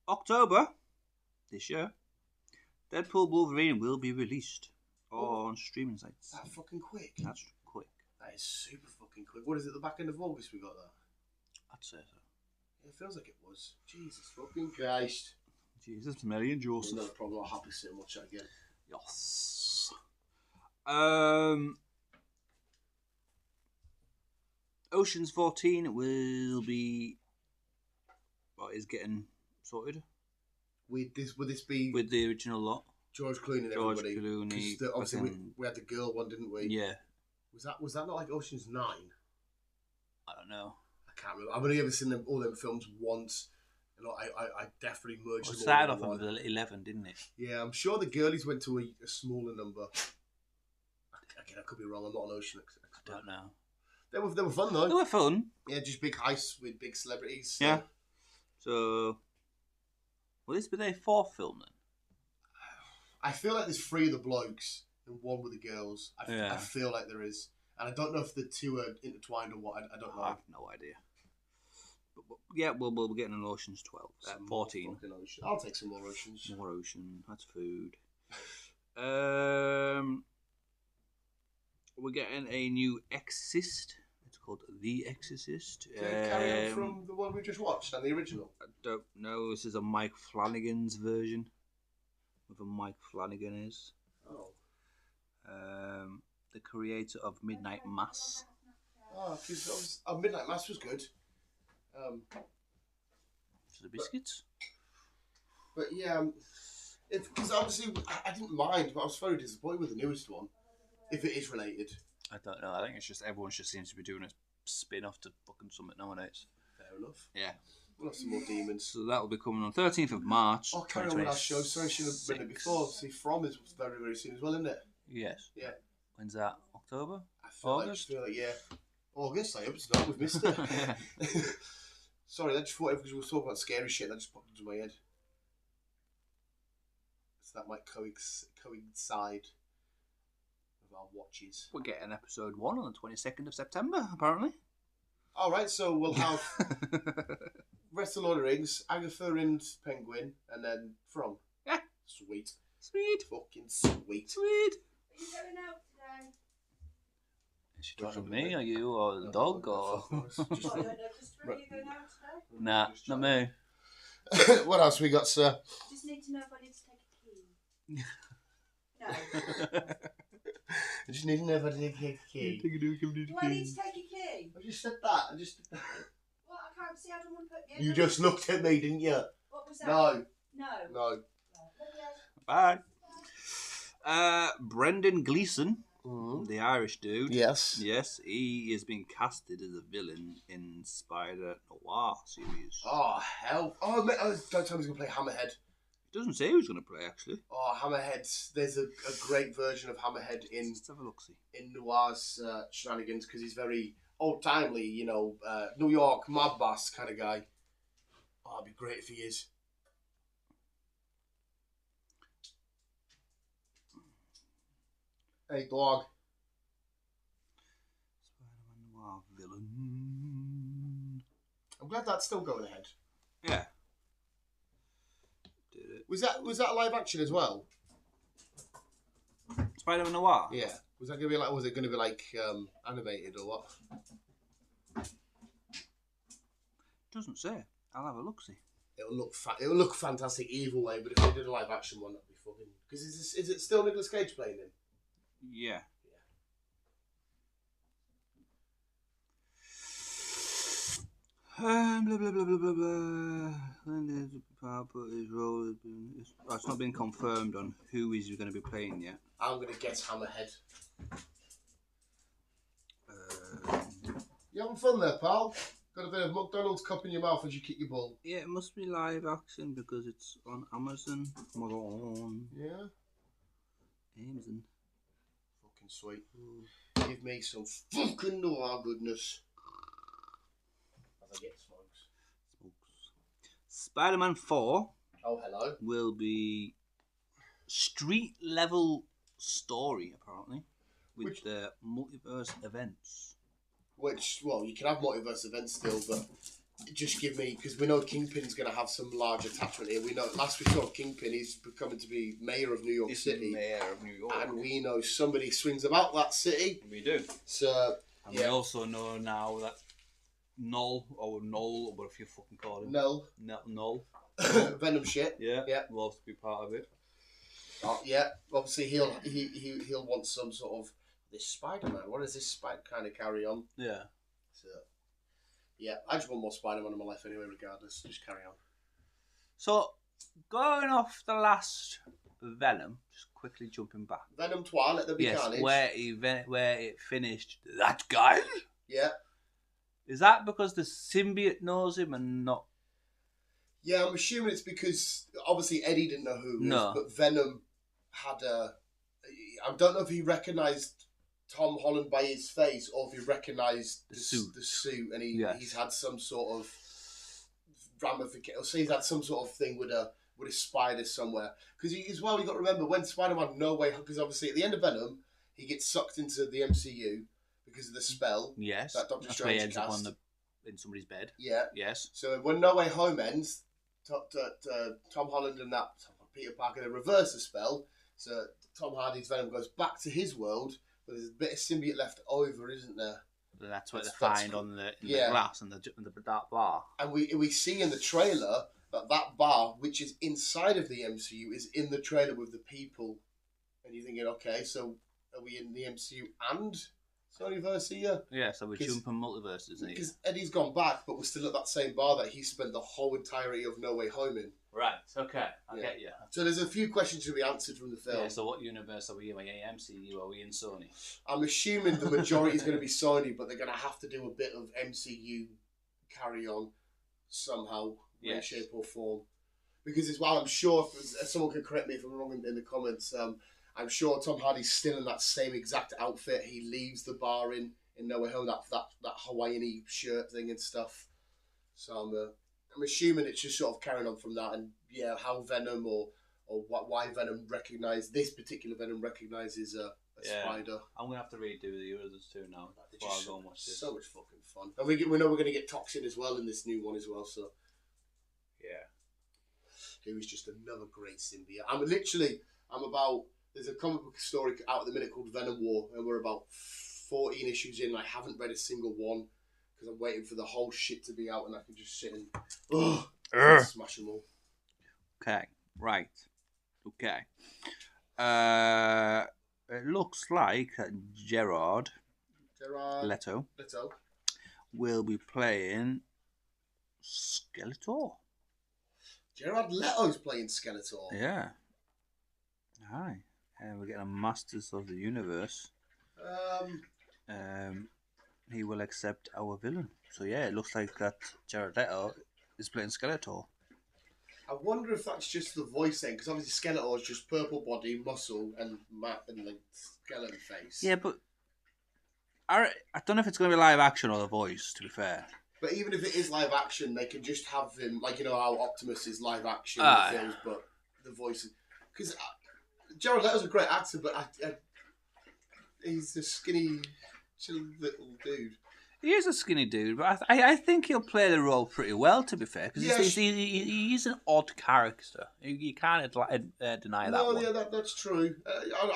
October this year, Deadpool Wolverine will be released on streaming sites. That fucking quick. That's quick. That is super fucking quick. What is it? The back end of August we got that. I'd say so. It feels like it was. Jesus fucking Christ. Jesus, Mary and Joseph. No problem. I'll happily sit and watch that again. Yes. Ocean's 14 will be. What is getting sorted? Would this be with the original lot? George Clooney and everybody. Clooney. Obviously, we had the girl one, didn't we? Yeah. Was that not like Ocean's 9? I don't know. I can't remember. I've only ever seen all them films once, and I definitely merged them all. It started off with 11, didn't it? Yeah, I'm sure the girlies went to a smaller number. Again, I could be wrong. I'm not an Ocean expert. I don't know. They were fun though. They were fun. Yeah, just big heists with big celebrities. So. Yeah. So, will this be their 4th film then? I feel like there's 3 of the blokes and 1 with the girls. I feel like there is. And I don't know if the 2 are intertwined or what. I don't know. I have no idea. Yeah, we'll be getting an Ocean's 12. Some 14. fucking ocean. I'll take some more oceans. More ocean. That's food. We're getting a new Exorcist. It's called The Exorcist. Carry on from the one we just watched and the original. I don't know. This is a Mike Flanagan's version. Whoever Mike Flanagan is. Oh. The creator of Midnight Mass. Oh, because Midnight Mass was good. For the biscuits. But yeah, because obviously I didn't mind, but I was very disappointed with the newest one. If it is related. I don't know. I think it's just everyone just seems to be doing a spin-off to fucking something nowadays. Fair enough. Yeah. We'll have some more demons. So that will be coming on 13th of March. Oh, carry on with our show. Sorry, I should have written it before. See, From is very, very soon as well, isn't it? Yes. Yeah. When's that? October? August? Yeah. August, I hope it's not. We've missed it. Sorry, I just thought because we were talking about scary shit, that just popped into my head. So that might coincide with our watches. We're getting episode 1 on the 22nd of September, apparently. Alright, so we'll have rest of Lord of the Rings, Agatha and Penguin, and then From. Yeah. Sweet. Sweet. Fucking sweet. Sweet. Are you going out today? Is she talking to me, or you, or the dog, or... I don't know, Christopher, are you going out today? Nah, not me. What else we got, sir? Just need to know if I need to take a key. No. I just need to know if I take a key. Do I need to take a key? I just said that. Well, I can't see. I don't want to put You just looked at me, didn't you? What was that? No. No. No. Bye. Brendan Gleeson, the Irish dude. Yes. Yes, he is being casted as a villain in Spider Noir series. Oh, hell. Oh, mate, don't tell me he's going to play Hammerhead. It doesn't say who's going to play, actually. Oh, Hammerhead. There's a great version of Hammerhead in Let's have a look-see. in Noir's shenanigans because he's very old-timely, you know, New York mob boss kind of guy. Oh, it'd be great if he is. Hey, dog. Spider-Man Noir villain. I'm glad that's still going ahead. Yeah. Did it. Was that live action as well? Spider-Man Noir? Yeah. Was that gonna be like? Was it gonna be like animated or what? Doesn't say. I'll have a look-see. It'll look fantastic either way. But if they did a live action one, that'd be fucking. Because is it still Nicolas Cage playing him? Yeah. Blah blah blah blah blah blah. It's not been confirmed on who he's going to be playing yet. I'm gonna guess Hammerhead. You having fun there, pal? Got a bit of McDonald's cup in your mouth as you kick your ball. Yeah, it must be live action because it's on Amazon. Yeah. Amazon. Fucking sweet. Give me some fucking noir goodness. As I get smokes. Spider-Man 4 Oh, hello. will be street level story apparently with the multiverse events. Which, well, you can have multiverse events still, but just give me, because we know Kingpin's going to have some large attachment here. We know, last we saw Kingpin, he's becoming to be mayor of New York City. Mayor of New York. And we know somebody swings about that city. We do. So, and we also know now that Null, or whatever you fucking call him. Null. Venom shit. Yeah. Yeah. Will also be part of it. Yeah. Obviously, he'll want some sort of this Spider-Man. What does this Spider kind of carry on? Yeah. So, yeah, I just want more Spider-Man in my life anyway. Regardless, just carry on. So, going off the last Venom, just quickly jumping back. Venom 2, let there be carnage. where it finished. That guy. Yeah. Is that because the symbiote knows him and not? Yeah, I'm assuming it's because obviously Eddie didn't know who it was, No. but Venom had a. I don't know if he recognised Tom Holland by his face or if he recognised the suit, and he's had some sort of ramification. So he's had some sort of thing with a spider somewhere. Because as well, you got to remember when Spider-Man because obviously at the end of Venom he gets sucked into the MCU because of the spell. Yes. That Doctor That's why he Strange ends up cast. in somebody's bed. Yeah. Yes. So when No Way Home ends, Tom Holland and that Peter Parker, they reverse the spell. So Tom Hardy's Venom goes back to his world, but there's a bit of symbiote left over, isn't there? That's what they find on the glass and the dark bar. And we see in the trailer that bar, which is inside of the MCU, is in the trailer with the people. And you're thinking, okay, so are we in the MCU and Sonyverse here? Yeah, so we're jumping multiverses. Because Eddie's gone back, but we're still at that same bar that he spent the whole entirety of No Way Home in. Right, okay, I get you. So there's a few questions to be answered from the film. Yeah, so what universe are we in? Are we in MCU? Are we in Sony? I'm assuming the majority is going to be Sony, but they're going to have to do a bit of MCU carry on somehow, way, shape or form. Because as well, I'm sure, if someone can correct me if I'm wrong in the comments, I'm sure Tom Hardy's still in that same exact outfit. He leaves the bar in No Way Home, that Hawaiian-y shirt thing and stuff. So I'm assuming it's just sort of carrying on from that, and how Venom or why Venom this particular Venom recognises a spider. I'm gonna have to redo the others too now before I go and watch this. So much fucking fun, and we know we're gonna get Toxin as well in this new one as well. So he was just another great symbiote. There's a comic book story out at the minute called Venom War, and we're about 14 issues in. And I haven't read a single one because I'm waiting for the whole shit to be out, and I can just sit and smash them all. Okay, right. Okay. It looks like Gerard Leto will be playing Skeletor. Gerard Leto's playing Skeletor. Yeah. Hi. We're getting a Masters of the Universe. He will accept our villain. So yeah, it looks like that Jared Leto is playing Skeletor. I wonder if that's just the voice thing, because obviously Skeletor is just purple body, muscle, and like skeleton face. Yeah, but I don't know if it's going to be live action or the voice, to be fair. But even if it is live action, they can just have him, like, you know how Optimus is live action in films, but the voice... Because Jared Leto's a great actor, but he's a skinny, chill little dude. He is a skinny dude, but I think he'll play the role pretty well, to be fair, because he's an odd character. You can't deny that one. No, yeah, that's true.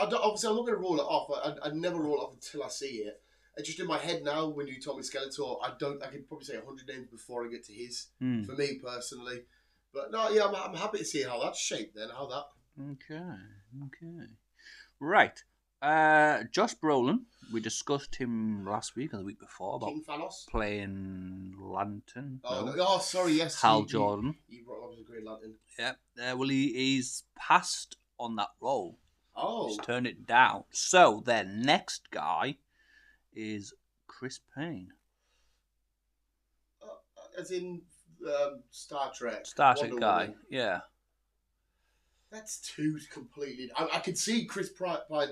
Obviously, I'm not going to roll it off. I never roll it off until I see it. It's just in my head now, when you told me Skeletor, I could probably say 100 names before I get to his, for me personally. But no, yeah, I'm happy to see how that's shaped then, how that... Okay. Right. Josh Brolin, we discussed him last week or the week before about King Thanos playing Lantern. Sorry, yes. Hal Jordan. He brought up the Green Lantern. Yeah. Well, he's passed on that role. Oh. He's turned it down. So their next guy is Chris Pine. As in Star Trek. Star Trek guy, Woman. yeah. That's two completely... I could see Chris Pine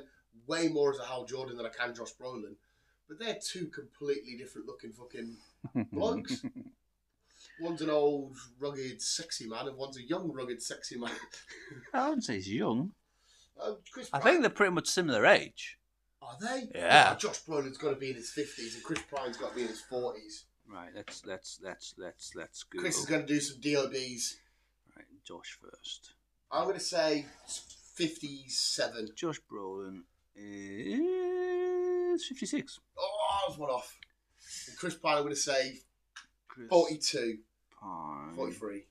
way more as a Hal Jordan than I can Josh Brolin. But they're two completely different looking fucking blokes. One's an old, rugged, sexy man, and one's a young, rugged, sexy man. I wouldn't say he's young. Chris I Pine, think they're pretty much similar age. Are they? Yeah. Josh Brolin's got to be in his 50s, and Chris Pine's got to be in his 40s. Right, let's go. Chris is going to do some DOBs. Right, Josh first. I'm going to say 57. Josh Brolin is 56. Oh, I was one off. And Chris Pine, I'm going to say 42. Pine. 43.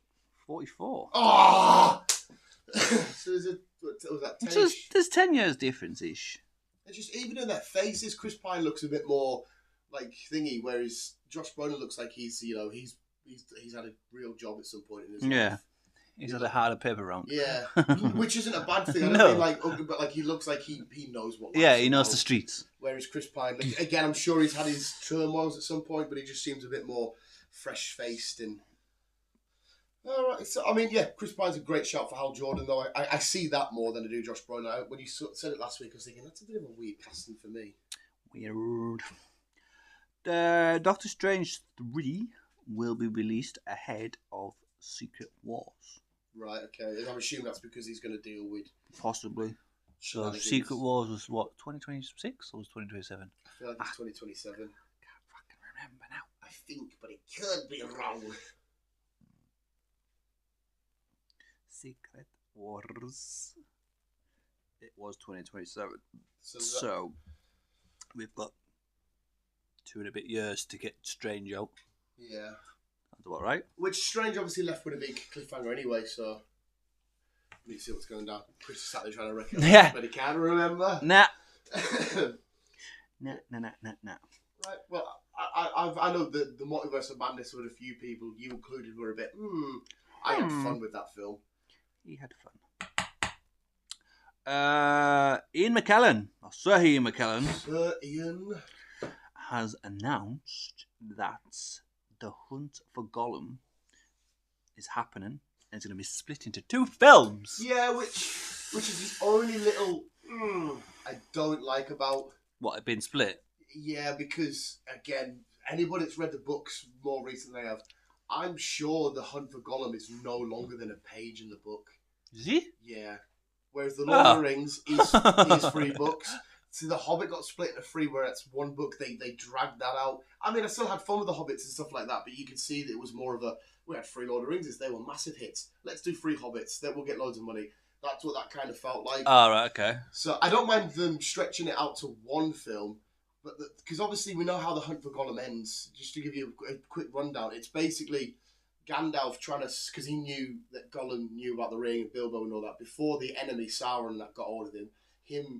44. Oh! So was that 10? There's 10 years difference-ish. It's just, even in their faces, Chris Pine looks a bit more like thingy, whereas Josh Brolin looks like he's had a real job at some point in his life. He's had a harder paper round. Yeah, which isn't a bad thing. I don't mean like ugly, but like he looks like he knows what. He knows the streets. Whereas Chris Pine, like, again, I'm sure he's had his turmoils at some point, but he just seems a bit more fresh faced and. All right, so I mean, yeah, Chris Pine's a great shout for Hal Jordan, though. I see that more than I do Josh Brolin. When you said it last week, I was thinking that's a bit of a weird casting for me. Weird. Doctor Strange 3 will be released ahead of Secret Wars. Right, okay. I'm assuming that's because he's going to deal with... Possibly. So Secret Wars was what, 2026 or was 2027? I feel like it's 2027. Can't fucking remember now. I I think, but it could be wrong. Secret Wars. It was 2027. So we've got 2 and a bit years to get Strange out. yeah. That's about right. Which Strange obviously left with a big cliffhanger anyway, so we need to see what's going down. Chris is sat there trying to reckon, but he can't remember. Nah. Nah. Right, well, I know the Multiverse of Madness with a few people, you included, were a bit, I had fun with that film. He had fun. Ian McKellen, or Sir Ian McKellen, Sir Ian has announced that the hunt for Gollum is happening, and it's going to be split into 2 films. Yeah, which is the only little I don't like about What, it been split? Yeah, because again, anybody that's read the books more recently than I have, I'm sure the hunt for Gollum is no longer than a page in the book. Is he? Yeah. Whereas the Lord of the Rings is 3 books. See, the Hobbit got split into 3, where it's 1 book. They dragged that out. I mean, I still had fun with the Hobbits and stuff like that, but you could see that it was more of a, we had 3 Lord of the Rings, they were massive hits. Let's do 3 Hobbits, then we'll get loads of money. That's what that kind of felt like. Oh, right, okay. So I don't mind them stretching it out to 1 film, but because obviously we know how the hunt for Gollum ends. Just to give you a quick rundown, it's basically Gandalf trying to, because he knew that Gollum knew about the ring and Bilbo and all that before the enemy Sauron that got hold of him.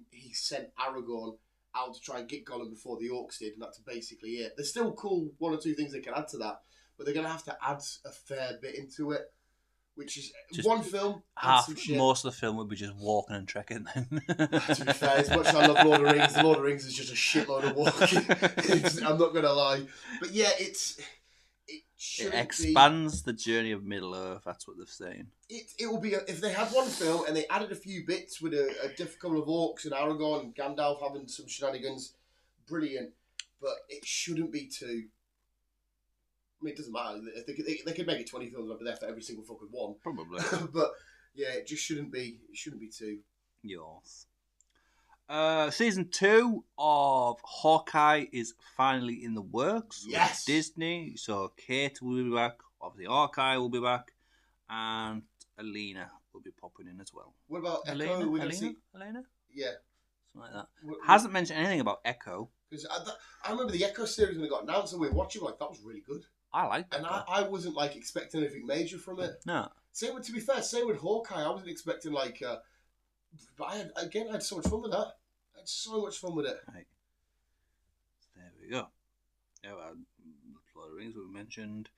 He sent Aragorn out to try and get Gollum before the orcs did, and that's basically it. There's still cool 1 or 2 things they can add to that, but they're gonna have to add a fair bit into it, which is just 1 film. Most of the film would be just walking and trekking then. To be fair, as much as I love Lord of the Rings, the Lord of the Rings is just a shitload of walking. I'm not gonna lie, but yeah, it expands the journey of Middle Earth. That's what they're saying. It will be if they had 1 film and they added a few bits with a couple of orcs and Aragorn and Gandalf having some shenanigans, brilliant. But it shouldn't be 2. I mean, it doesn't matter. They could make it 20 films. I'll be there for every single fucking one. Probably. But yeah, it just shouldn't be. It shouldn't be 2. Yes. Season 2 of Hawkeye is finally in the works. Yes. With Disney. So Kate will be back. Obviously, Hawkeye will be back, and Alina will be popping in as well. What about Echo? Alina? Yeah. Something like that. Hasn't mentioned anything about Echo. Because I remember the Echo series when it got announced and we were watching, like, that was really good. I liked it. And I wasn't, like, expecting anything major from it. No. Same with Hawkeye. I wasn't expecting, like, but I had so much fun with that. I had so much fun with it. Right. There we go. Yeah, Lord of the Rings we mentioned.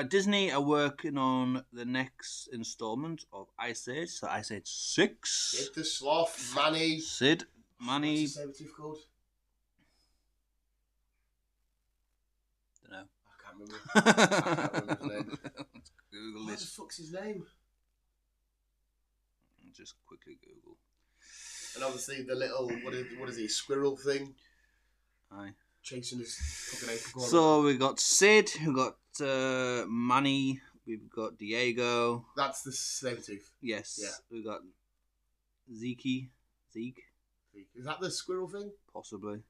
Disney are working on the next installment of Ice Age. So Ice Age 6. Sid the Sloth, Manny. Sid, Manny. What's the saber-tooth called? Don't know. I can't remember his name. Let's Google What the this. fuck's his name? Just quickly Google. And obviously the little, what is he, squirrel thing? Aye. Chasing his fucking acorn. So we got Sid, we got Manny, we've got Diego. That's the saber-tooth. Yes. Yeah. We got Zeke. Is that the squirrel thing? Possibly.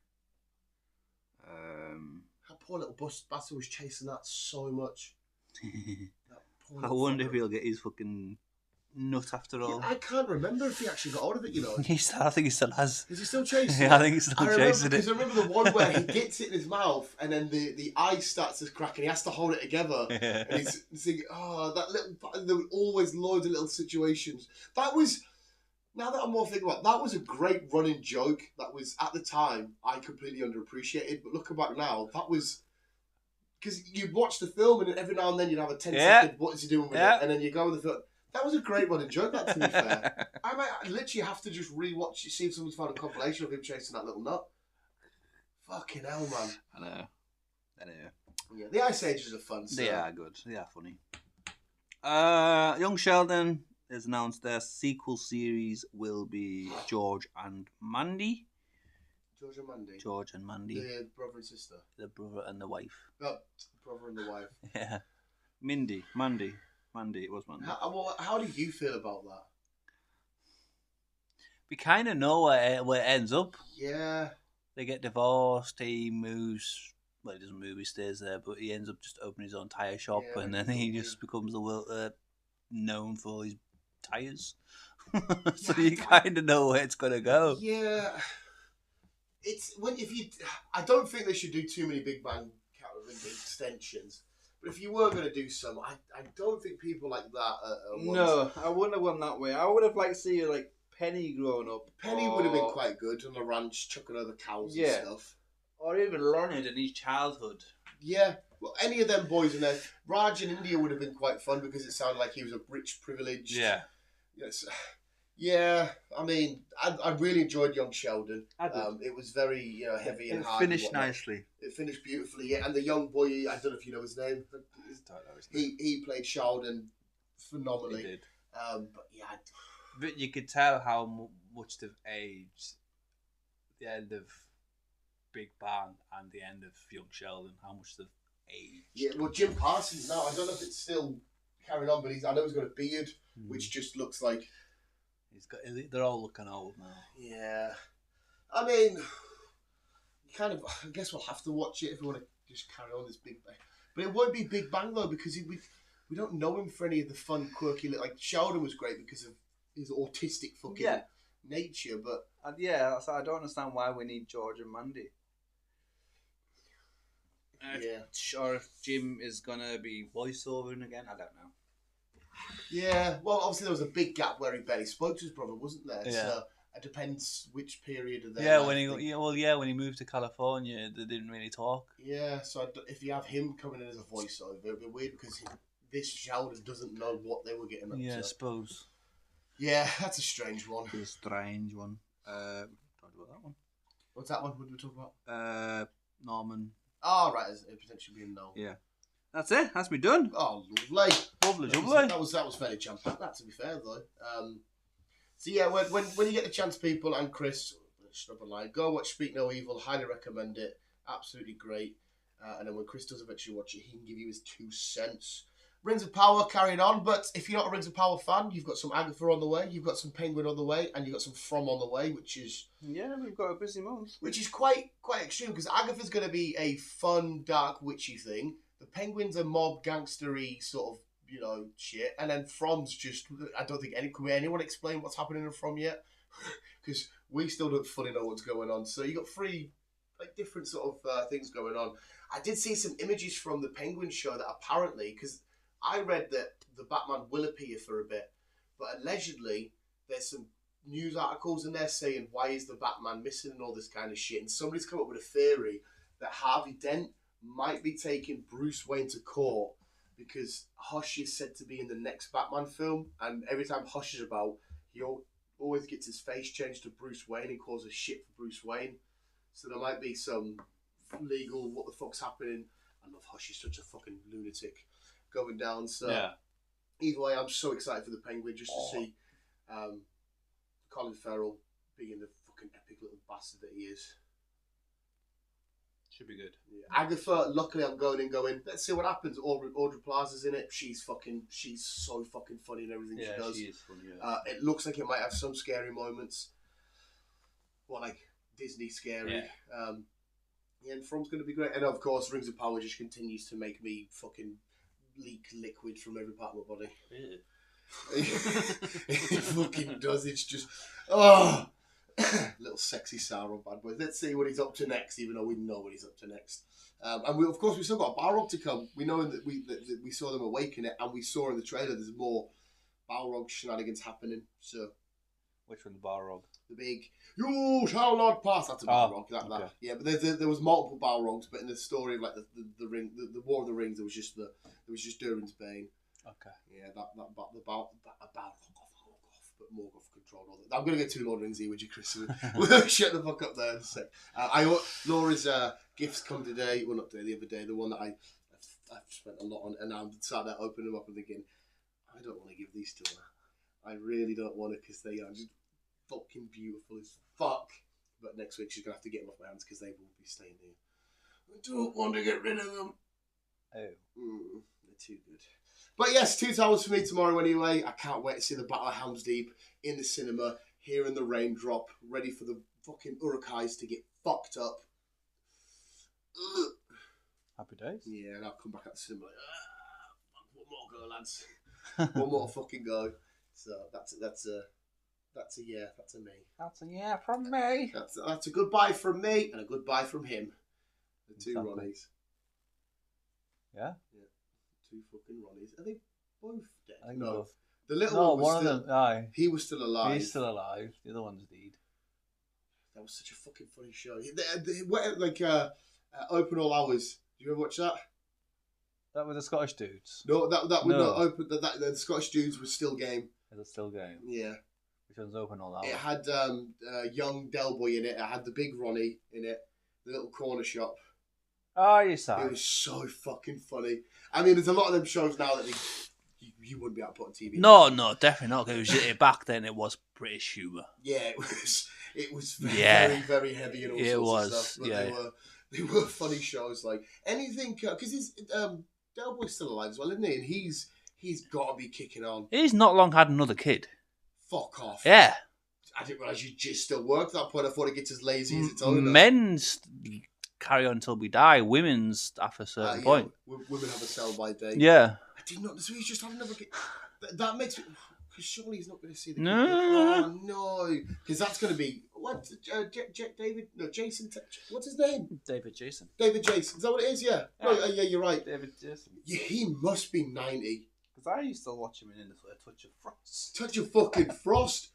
That poor little bastard was chasing that so much. I wonder if he'll get his fucking nut after all. Yeah, I can't remember if he actually got hold of it, you know. I think he still has. Is he still chasing Yeah, I think he's still chasing it. Because I remember the one where he gets it in his mouth and then the ice starts to crack and he has to hold it together. Yeah. And he's thinking, that little... There were always loads of little situations. That was... Now that I'm more thinking about it, that was a great running joke that was, at the time, I completely underappreciated. But looking back now, that was... Because you'd watch the film and every now and then you'd have a 10-second, what is he doing with it? And then you go with the film. That was a great running joke, that, to be fair. I might literally have to just rewatch it, see if someone's found a compilation of him chasing that little nut. Fucking hell, man. I know. Yeah, the Ice Ages are fun. So. They are good. They are funny. Young Sheldon has announced their sequel series will be George and Mandy. George and Mandy. The brother and sister. The brother and the wife. Oh, brother and the wife. Yeah. Mandy, it was Mandy. How do you feel about that? We kind of know where it ends up. Yeah. They get divorced, he moves well, he doesn't move, he stays there, but he ends up just opening his own tyre shop, Yeah, and then he just becomes the world known for his tyres. So Yeah, you kind of know where it's gonna go. Yeah, it's when if you. I don't think they should do too many Big Bang extensions. But if you were going to do some, I don't think people like that are ones. No, I wouldn't have gone that way. I would have liked to see like Penny growing up. Penny would have been quite good on the ranch, chucking over cows and stuff. Or even Leonard in his childhood. Yeah, well, any of them boys in there. Raj in India would have been quite fun because it sounded like he was a rich, privileged. Yeah. Yes. Yeah, I mean, I really enjoyed Young Sheldon. I did. It was very heavy and It hard. finished nicely. It finished beautifully, yeah. And the young boy, I don't know if you know his name. He played Sheldon phenomenally. He did. But yeah, But you could tell how much they've aged. The end of Big Bang and the end of Young Sheldon, how much they've aged. yeah. Well, Jim Parsons now. I don't know if it's still carrying on, but I know he's got a beard, which just looks like. They're all looking old now. Yeah, I mean, kind of. I guess we'll have to watch it if we want to just carry on this Big Bang. But it won't be Big Bang though because we don't know him for any of the fun, quirky. Like Sheldon was great because of his autistic fucking nature, but so I don't understand why we need George and Mandy. Or if Jim is gonna be voiceovering again, I don't know. Yeah, well, obviously there was a big gap where he barely spoke to his brother, wasn't there? Yeah. So it depends which period of their Yeah, life when he moved to California, they didn't really talk. Yeah, so if you have him coming in as a voiceover, it'd be weird because this Sheldon doesn't know what they were getting up to. Yeah, I suppose. Yeah, that's a strange one. It's a strange one. Talked about that one. What's that one? What did we talk about? Norman. Oh, right, it potentially being no. Yeah. That's it. That's me done. Oh, lovely. Lovely. That was fairly jam-packed, that, to be fair, though. So, yeah, when you get the chance, people, and Chris, go watch Speak No Evil. Highly recommend it. Absolutely great. And then when Chris does eventually watch it, he can give you his 2 cents. Rings of Power carrying on, but if you're not a Rings of Power fan, you've got some Agatha on the way, you've got some Penguin on the way, and you've got some From on the way, which is... Yeah, we've got a busy month. Which is quite extreme, because Agatha's going to be a fun, dark, witchy thing. The Penguin's a mob, gangstery sort of, shit. And then From's just... I don't think anyone explain what's happening in From yet? Because we still don't fully know what's going on. So you got 3 different sort of things going on. I did see some images from the Penguin show that apparently... because I read that the Batman will appear for a bit, but allegedly there's some news articles in there saying why is the Batman missing and all this kind of shit. And somebody's come up with a theory that Harvey Dent might be taking Bruce Wayne to court because Hush is said to be in the next Batman film, and every time Hush is about, he always gets his face changed to Bruce Wayne and causes shit for Bruce Wayne. So there might be some legal what the fuck's happening. I love Hush, he's such a fucking lunatic. Going down, so either way, I'm so excited for the Penguin just to see Colin Farrell being the fucking epic little bastard that he is. Should be good. Yeah. Agatha, luckily I'm going. Let's see what happens. Audrey Plaza's in it. She's so fucking funny in everything she does. She is funny. Yeah. It looks like it might have some scary moments, like Disney scary. Yeah. And From's going to be great, and of course, Rings of Power just continues to make me fucking leak liquid from every part of my body. Yeah. It fucking does. It's just little sexy Sauron bad boy. Let's see what he's up to next, even though we know what he's up to next. And we still got Balrog to come. We know that we saw them awaken it, and we saw in the trailer there's more Balrog shenanigans happening. So, which one, the Balrog? The big "You shall not pass." That's a Balrog. Okay. Yeah, but there was multiple Balrogs, but in the story of like the ring, the War of the Rings, there was just Durin's Bane. Okay. Yeah, the Balrog, but Morgoth controlled all that. I'm gonna get too Lord of the Rings here, would you, Chris? We'll shut the fuck up there in a sec. Laura's gifts come today. Well, not today, the other day. The one that I've spent a lot on, and I'm sat there opening them up and thinking, I don't want to give these to her. I really don't want to, because they are just fucking beautiful as fuck. But next week she's gonna have to get them off my hands because they will be staying here. I don't want to get rid of them. Oh. They're too good. But yes, 2 Towers for me tomorrow anyway. I can't wait to see the Battle of Helm's Deep in the cinema, hearing the raindrop, ready for the fucking Urukais to get fucked up. Ugh. Happy days. Yeah, and I'll come back at the cinema like, one more go, lads. One more fucking go. So that's a yeah, that's a me. That's a yeah from me. That's a goodbye from me and a goodbye from him. The two Exactly. Ronnies. Yeah? Yeah. Two fucking Ronnies. Are they both dead? I think No. both. The little No, one was one still, of them. Aye. he was still alive. He's still alive. The other one's dead. That was such a fucking funny show. Open All Hours. Did you ever watch that? That were the Scottish dudes. No, that was No. not open. The Scottish dudes was still game. Is it still going? Yeah. Which one's open all that? It had young Del Boy in it. It had the big Ronnie in it. The little corner shop. Oh, you saw. It was so fucking funny. I mean, there's a lot of them shows now that you wouldn't be able to put on TV. No, definitely not. It was back then. It was British humour. Yeah, it was very, Yeah. very, very heavy and all It sorts was, of stuff. But yeah. they were funny shows. Like anything, because Del Boy's still alive as well, isn't he? And he's got to be kicking on. He's not long had another kid. Fuck off. Yeah. I didn't realise you just still work at that point. I thought it gets as lazy as its owner. Men's carry on until we die. Women's after a certain point. Women have a sell by day. Yeah. I did not. So he's just had another kid. That makes me. Because surely he's not going to see the kid. No. Oh no. Because that's going to be what? Jason. What's his name? David Jason. David Jason. Is that what it is? Yeah. Yeah. Oh, yeah, you're right. David Jason. Yeah, he must be 90. Because I used to watch him in A Touch of Frost. Touch of fucking Frost.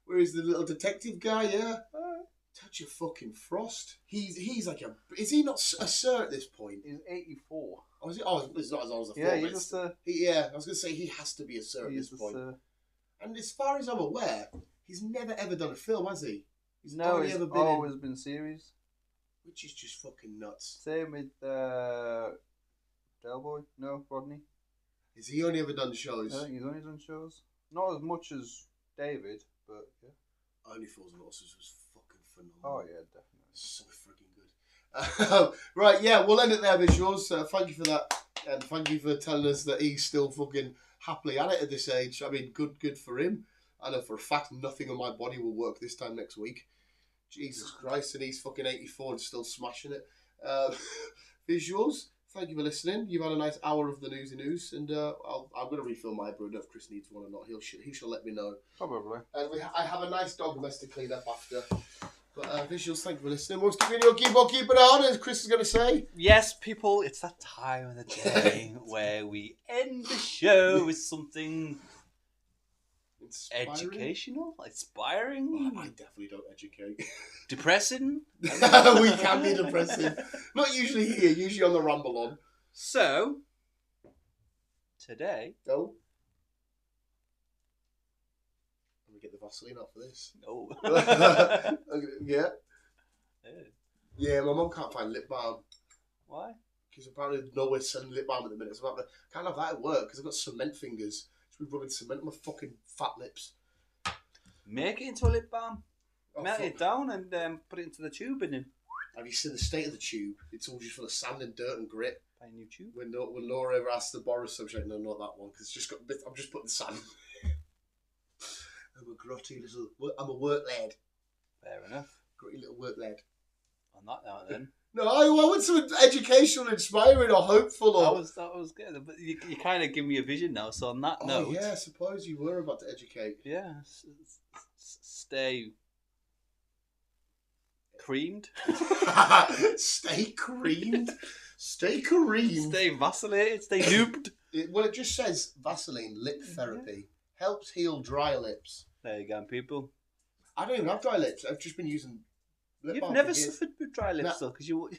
Where is the little detective guy? Yeah. Touch of fucking Frost. He's like a. Is he not a sir at this point? He's 84. Oh, is he? Oh, it's not as old as I Yeah, thought. he's but just a. yeah, I was going to say he has to be a sir at He's this just point. a. And as far as I'm aware, he's never ever done a film, has he? He's No, only he's ever been always been series. which is just fucking nuts. Same with Del Boy. No, Rodney. Is he only ever done shows? I think he's only done shows. Not as much as David, but yeah. Only Fools and Horses was fucking phenomenal. Oh yeah, definitely. So frigging good. Right, yeah, we'll end it there, visuals. Thank you for that, and thank you for telling us that he's still fucking happily at it at this age. I mean, good for him. I know for a fact nothing on my body will work this time next week. Jesus Christ, and he's fucking 84 and still smashing it. Visuals, thank you for listening. You've had a nice hour of the newsy news, and I'm going to refill my brew. I don't know if Chris needs one or not. He shall let me know. Probably. And I have a nice dog mess to clean up after. But visuals, thank you for listening. We'll keep it on, as Chris is going to say. Yes, people, it's that time of the day where we end the show with something Inspiring? educational, inspiring, I definitely don't educate. depressing. We can be depressing. Not usually here, usually on the ramble on. So, today, No. Let me get the Vaseline out for this. no. Yeah. Yeah, my mum can't find lip balm. Why? Because apparently nowhere's selling lip balm at the minute. So I can't have that at work because I've got cement fingers. Just be rubbing cement on my fucking fat lips. Make it into a lip balm. Oh, Melt fuck. it down and put it into the tube and then Have you seen the state of the tube? It's all just full of sand and dirt and grit. buy a new tube. When Laura ever asked to borrow something, no, not that one, because I'm just putting sand. I'm a grotty little. I'm a work lad. Fair enough. Grotty little work lad. On that now then. No, I want something educational, inspiring, or hopeful. Or... That was good. But you kind of give me a vision now. So on that note, yeah, I suppose you were about to educate. yeah, stay creamed, Stay creamed. Stay creamed. stay vacillated, stay looped. It just says Vaseline lip therapy helps heal dry lips. There you go, people. I don't even have dry lips. I've just been using lip You've balm never for years. suffered with dry lips No. though, because you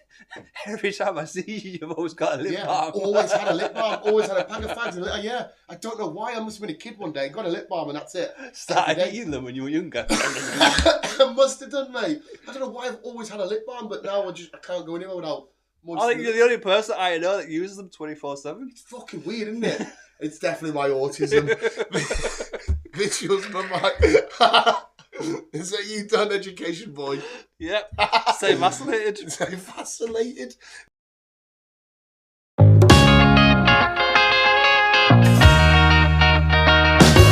every time I see you, you've always got a lip Yeah, balm. I've always had a lip balm. Always had a pack of fags. And yeah, I don't know why. I must have been a kid one day and got a lip balm, and that's it. Started Every day. eating them when you were younger. I must have done, mate. I don't know why I've always had a lip balm, but now I can't go anywhere without. I think you're the only person I know that uses them 24/7. It's fucking weird, isn't it? It's definitely my autism. Visuals, my mic. Is that you done, education boy? Yep. Stay vacillated. Stay vacillated.